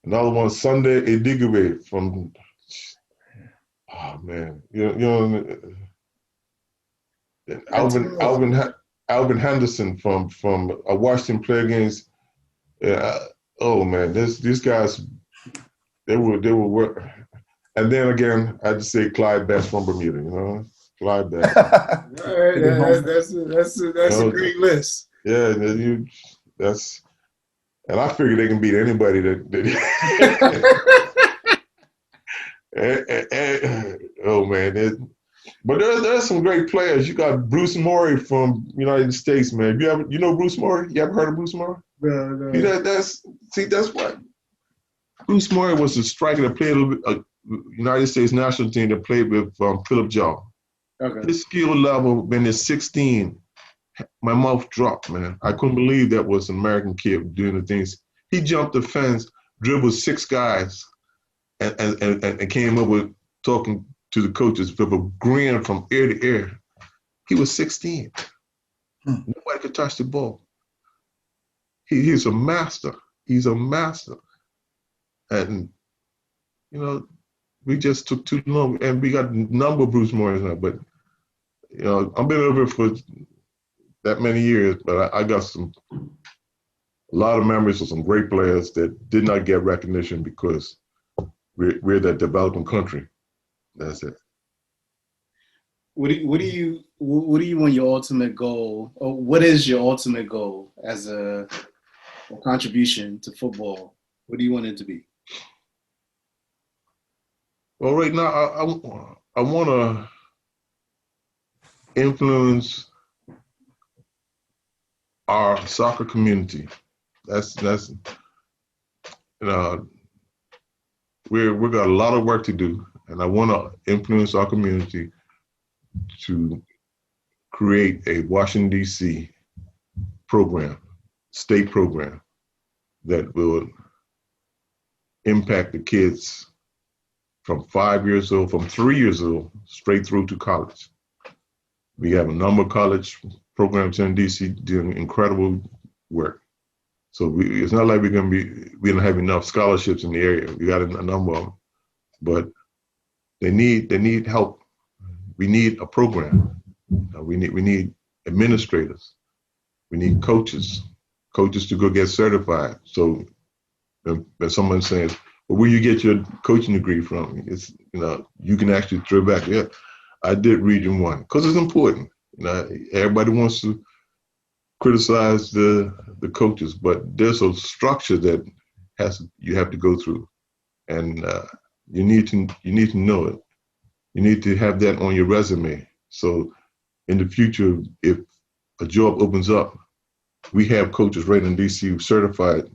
C: one, Sunday Edigwe from, oh man, you know, Alvin Henderson from I watched him play against. Oh man, these guys, they were work. And then again, I just say Clyde Best from Bermuda. You know, Clyde Best.
A: All right, that's a great list.
C: Yeah, and I figure they can beat anybody oh man, but there's some great players. You got Bruce Mori from United States, man. You know Bruce Mori? You ever heard of Bruce Mori?
A: No.
C: That's what Bruce Mori was a striker that played a United States national team that played with Philip Jaw.
A: Okay.
C: His skill level when he's 16, my mouth dropped, man. I couldn't believe that was an American kid doing the things. He jumped the fence, dribbled 6 guys, and came up with talking to the coaches with a grin from ear to ear. He was 16. Nobody could touch the ball. He's a master. He's a master. And, you know, we just took too long, and we got a number of Bruce Morris now, but, you know, I've been over for that many years, but I got a lot of memories of some great players that did not get recognition because we're that developing country. That's it.
A: What do you want your ultimate goal, or what is your ultimate goal as a contribution to football? What do you want it to be?
C: Well, right now I want to influence our soccer community. That's we got a lot of work to do, and I want to influence our community to create a Washington, D.C. program, state program that will impact the kids from 5 years old, from 3 years old, straight through to college. We have a number of college programs here in D.C. doing incredible work. So it's not like we don't have enough scholarships in the area. We got a number of them, but they need help. We need a program. We need administrators. We need coaches to go get certified. So when someone says, well, where you get your coaching degree from? It's, you can actually throw back. Yeah, I did Region 1 because it's important. Everybody wants to criticize the coaches, but there's a structure that you have to go through, and you need to know it. You need to have that on your resume. So in the future, if a job opens up, we have coaches right in DC certified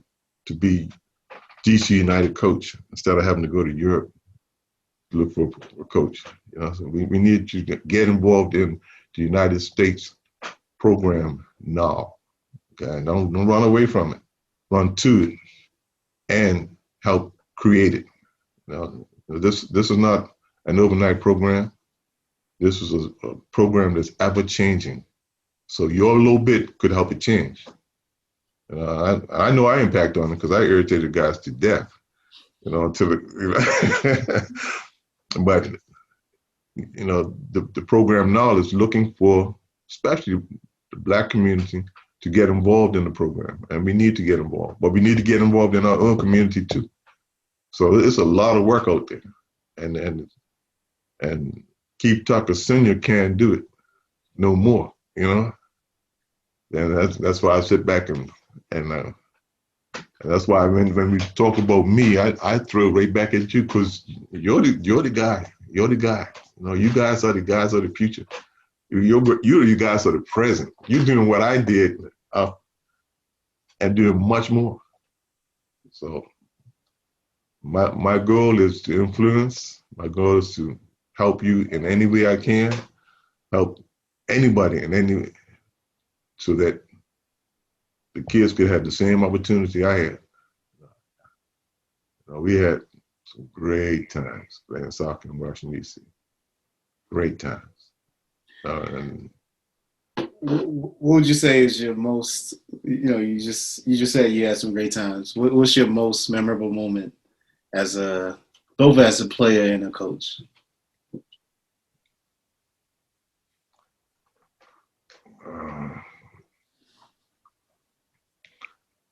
C: to be DC United coach instead of having to go to Europe to look for a coach. So we need to get involved in the United States program now. Okay, don't run away from it. Run to it and help create it. This is not an overnight program. This is a program that's ever changing. So your little bit could help it change. I know I impact on it because I irritated guys to death. Until but the program now is looking for, especially the Black community, to get involved in the program, and we need to get involved. But we need to get involved in our own community too. So it's a lot of work out there, and Keith Tucker Sr. can't do it no more. And that's why I sit back and that's why when we talk about me, I throw right back at you because you're the guy. You're the guy. You guys are the guys of the future. You guys are the present. You're doing what I did and doing much more. So my goal is to influence. My goal is to help you in any way I can, help anybody in any way, so that the kids could have the same opportunity I had. We had some great times playing soccer in Washington, D.C. Great times. And
A: what would you say is your most, you just said you had some great times. What's your most memorable moment both as a player and a coach?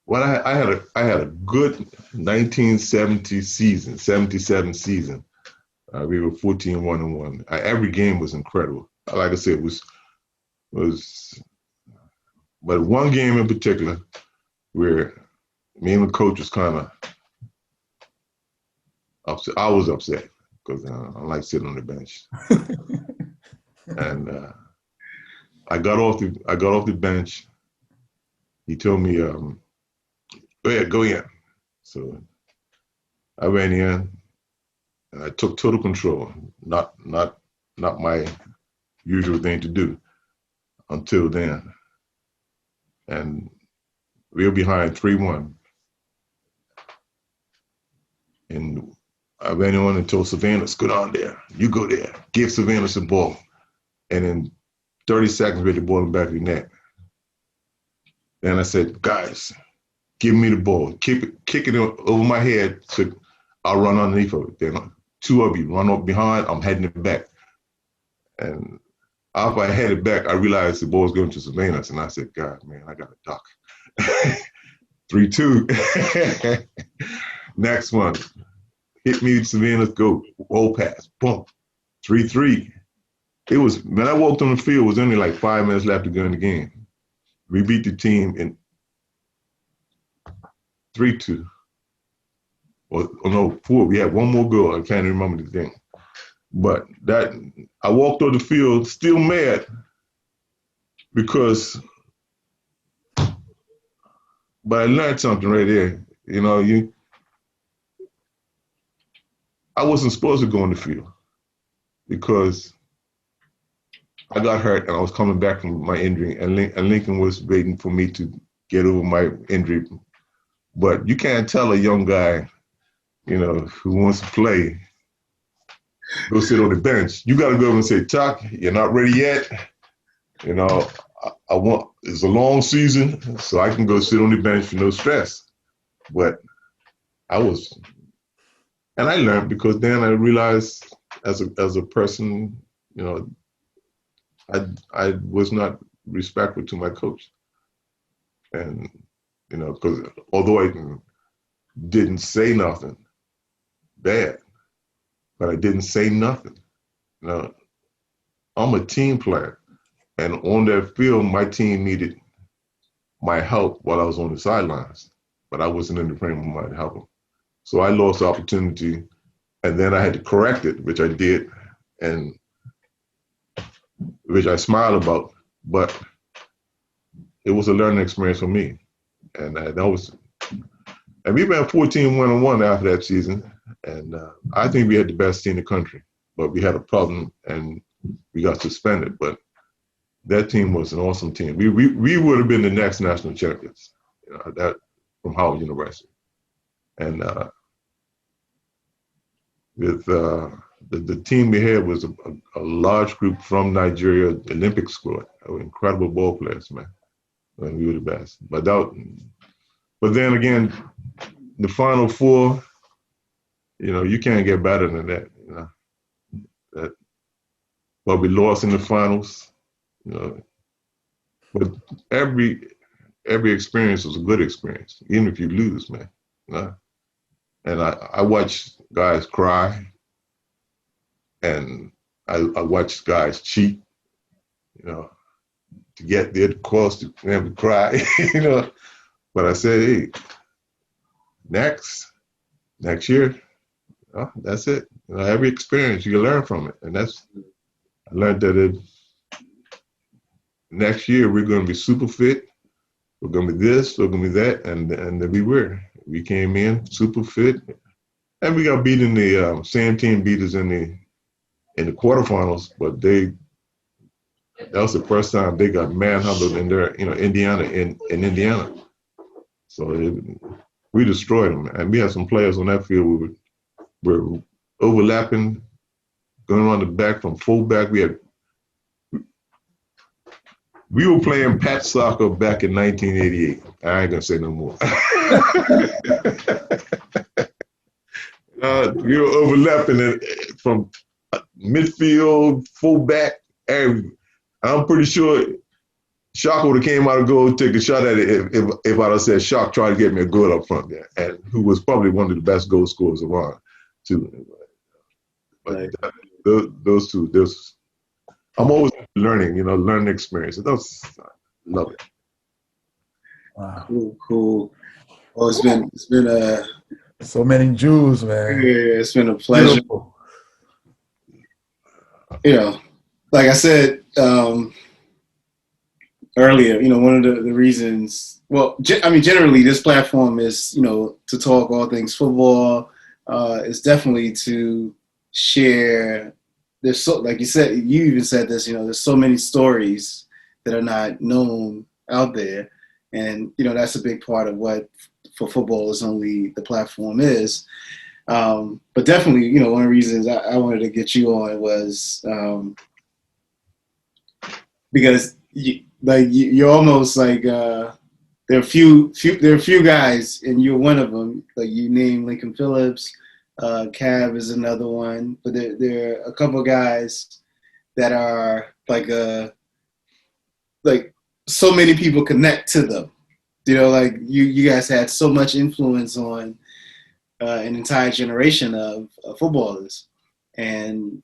C: Well, I had a good 1970 season, 77 season. We were 14-1-1. Every game was incredible. Like I said, but one game in particular where me and the coach was kind of upset. I was upset because I like sitting on the bench, and I got off the bench. He told me, go in. So I ran in and I took total control. Not my usual thing to do until then. And we were behind 3-1. And I ran on and told Savannah, go down there. You go there. Give Savannah the ball. And in 30 seconds, we had the ball in the back of the net. Then I said, guys, give me the ball. Kick it over my head so I'll run underneath of it. Then two of you run up behind, I'm heading it back. And after I headed back, I realized the ball was going to Savannah. And I said, God, man, I got a duck. 3-2. Next one. Hit me, Savannah's go. Roll pass. Boom. 3-3. It was, when I walked on the field, it was only like 5 minutes left to go in the game. We beat the team in 3-2. Or no, 4. We had one more goal. I can't remember the thing. But that, I walked on the field still mad because, but I learned something right there. I wasn't supposed to go on the field because I got hurt and I was coming back from my injury, and Lincoln was waiting for me to get over my injury. But you can't tell a young guy, who wants to play, go sit on the bench. You got to go over and say, Chuck, you're not ready yet. It's a long season, so I can go sit on the bench for no stress. But I was, and I learned because then I realized as a person, I was not respectful to my coach. And, because although I didn't say nothing bad, but I didn't say nothing. I'm a team player. And on that field, my team needed my help while I was on the sidelines, but I wasn't in the frame of mind to help them. So I lost the opportunity and then I had to correct it, which I did, and which I smiled about, but it was a learning experience for me. And we went 14-1-1 after that season, and I think we had the best team in the country, but we had a problem and we got suspended. But that team was an awesome team. We would have been the next national champions, that from Howard University. And with the team we had was a large group from Nigeria, Olympic squad, incredible ball players, man. And we were the best. But then again, the Final Four, you can't get better than that. But we lost in the finals. But every experience was a good experience, even if you lose, man. And I watched guys cry, and I watched guys cheat, to get there, to cause to them to cry, But I said, hey, next year, that's it. Every experience you can learn from it, and I learned that next year we're going to be super fit. We're going to be this, we're going to be that, and we were. We came in super fit, and we got beat in the same team beat us in the quarterfinals, but that was the first time they got manhandled in their, Indiana in Indiana. So we destroyed them, and we had some players on that field. We were overlapping, going around the back from fullback. We were playing patch soccer back in 1988. I ain't gonna say no more. We were overlapping it from midfield, fullback. And I'm pretty sure Shock would have came out of goal, take a shot at it if I'd have said Shock tried to get me a goal up front there, and who was probably one of the best goal scorers around too. But those two, I'm always learning, learning experience. Love it.
B: Wow.
A: Cool. Well, it's been
B: so many Jews, man.
A: Yeah, it's been a pleasure.
B: Beautiful.
A: Like I said earlier, one of the reasons. Well, generally, this platform is, to talk all things football. It's definitely to share. There's like you even said this. There's so many stories that are not known out there, and that's a big part of what for football is only the platform is. But definitely, one of the reasons I wanted to get you on was because you're almost like there are a few guys, and you're one of them. Like you named Lincoln Phillips, Cav is another one, but there are a couple of guys that are like so many people connect to them. Like you guys had so much influence on an entire generation of footballers, and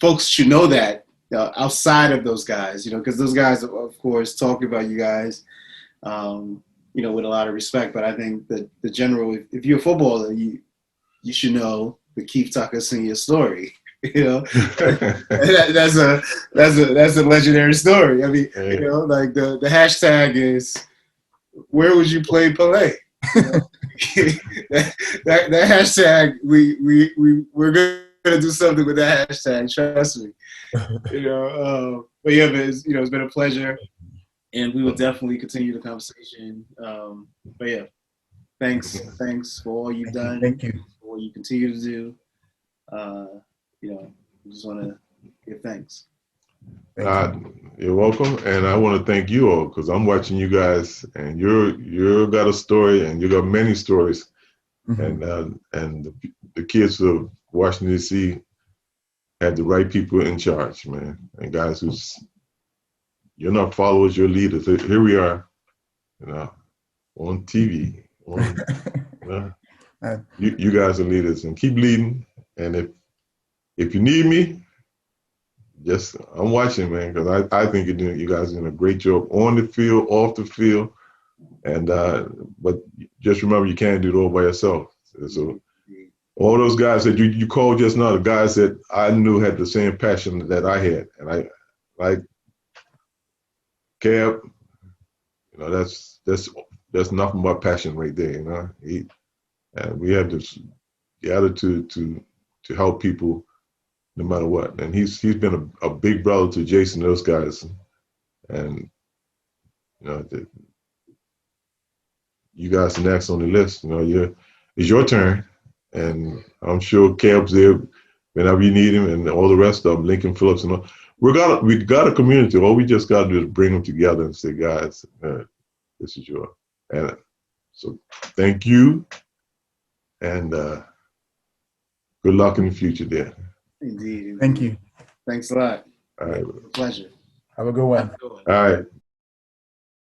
A: folks should know that outside of those guys, because those guys, of course, talk about you guys, with a lot of respect. But I think that the general, if you're a footballer, you should know the Keith Tucker Senior story. That's a legendary story. I mean, like the hashtag is, where would you play Pele? that hashtag, we're gonna do something with that hashtag. Trust me. But yeah, it's been a pleasure, and we will definitely continue the conversation. But yeah, thanks for all you've done.
B: Thank you
A: for what you continue to do. I just want to give thanks.
C: You're welcome, and I want to thank you all because I'm watching you guys, and you got a story, and you got many stories, and the kids of Washington D.C. had the right people in charge, man, and guys you're not followers, you're leaders. Here we are, on TV. You guys are leaders, and keep leading. And if you need me, I'm watching, man, because I think you guys are doing a great job on the field, off the field, and but just remember you can't do it all by yourself. So all those guys that you called just now, the guys that I knew had the same passion that I had, and I like Cab. You know, that's nothing but passion right there. You know, and we have this the attitude to help people no matter what. And he's been a big brother to Jason, those guys, and you know, you guys are next on the list. You know, it's your turn, and I'm sure Cab's there whenever you need him, and all the rest of them, Lincoln Phillips and all. We got a community. All we just got to do is bring them together and say, guys, this is yours. And so thank you, and good luck in the future there.
A: Indeed.
B: Thank you.
A: Thanks a lot.
C: All right.
A: Pleasure.
B: Have a good one.
C: All right.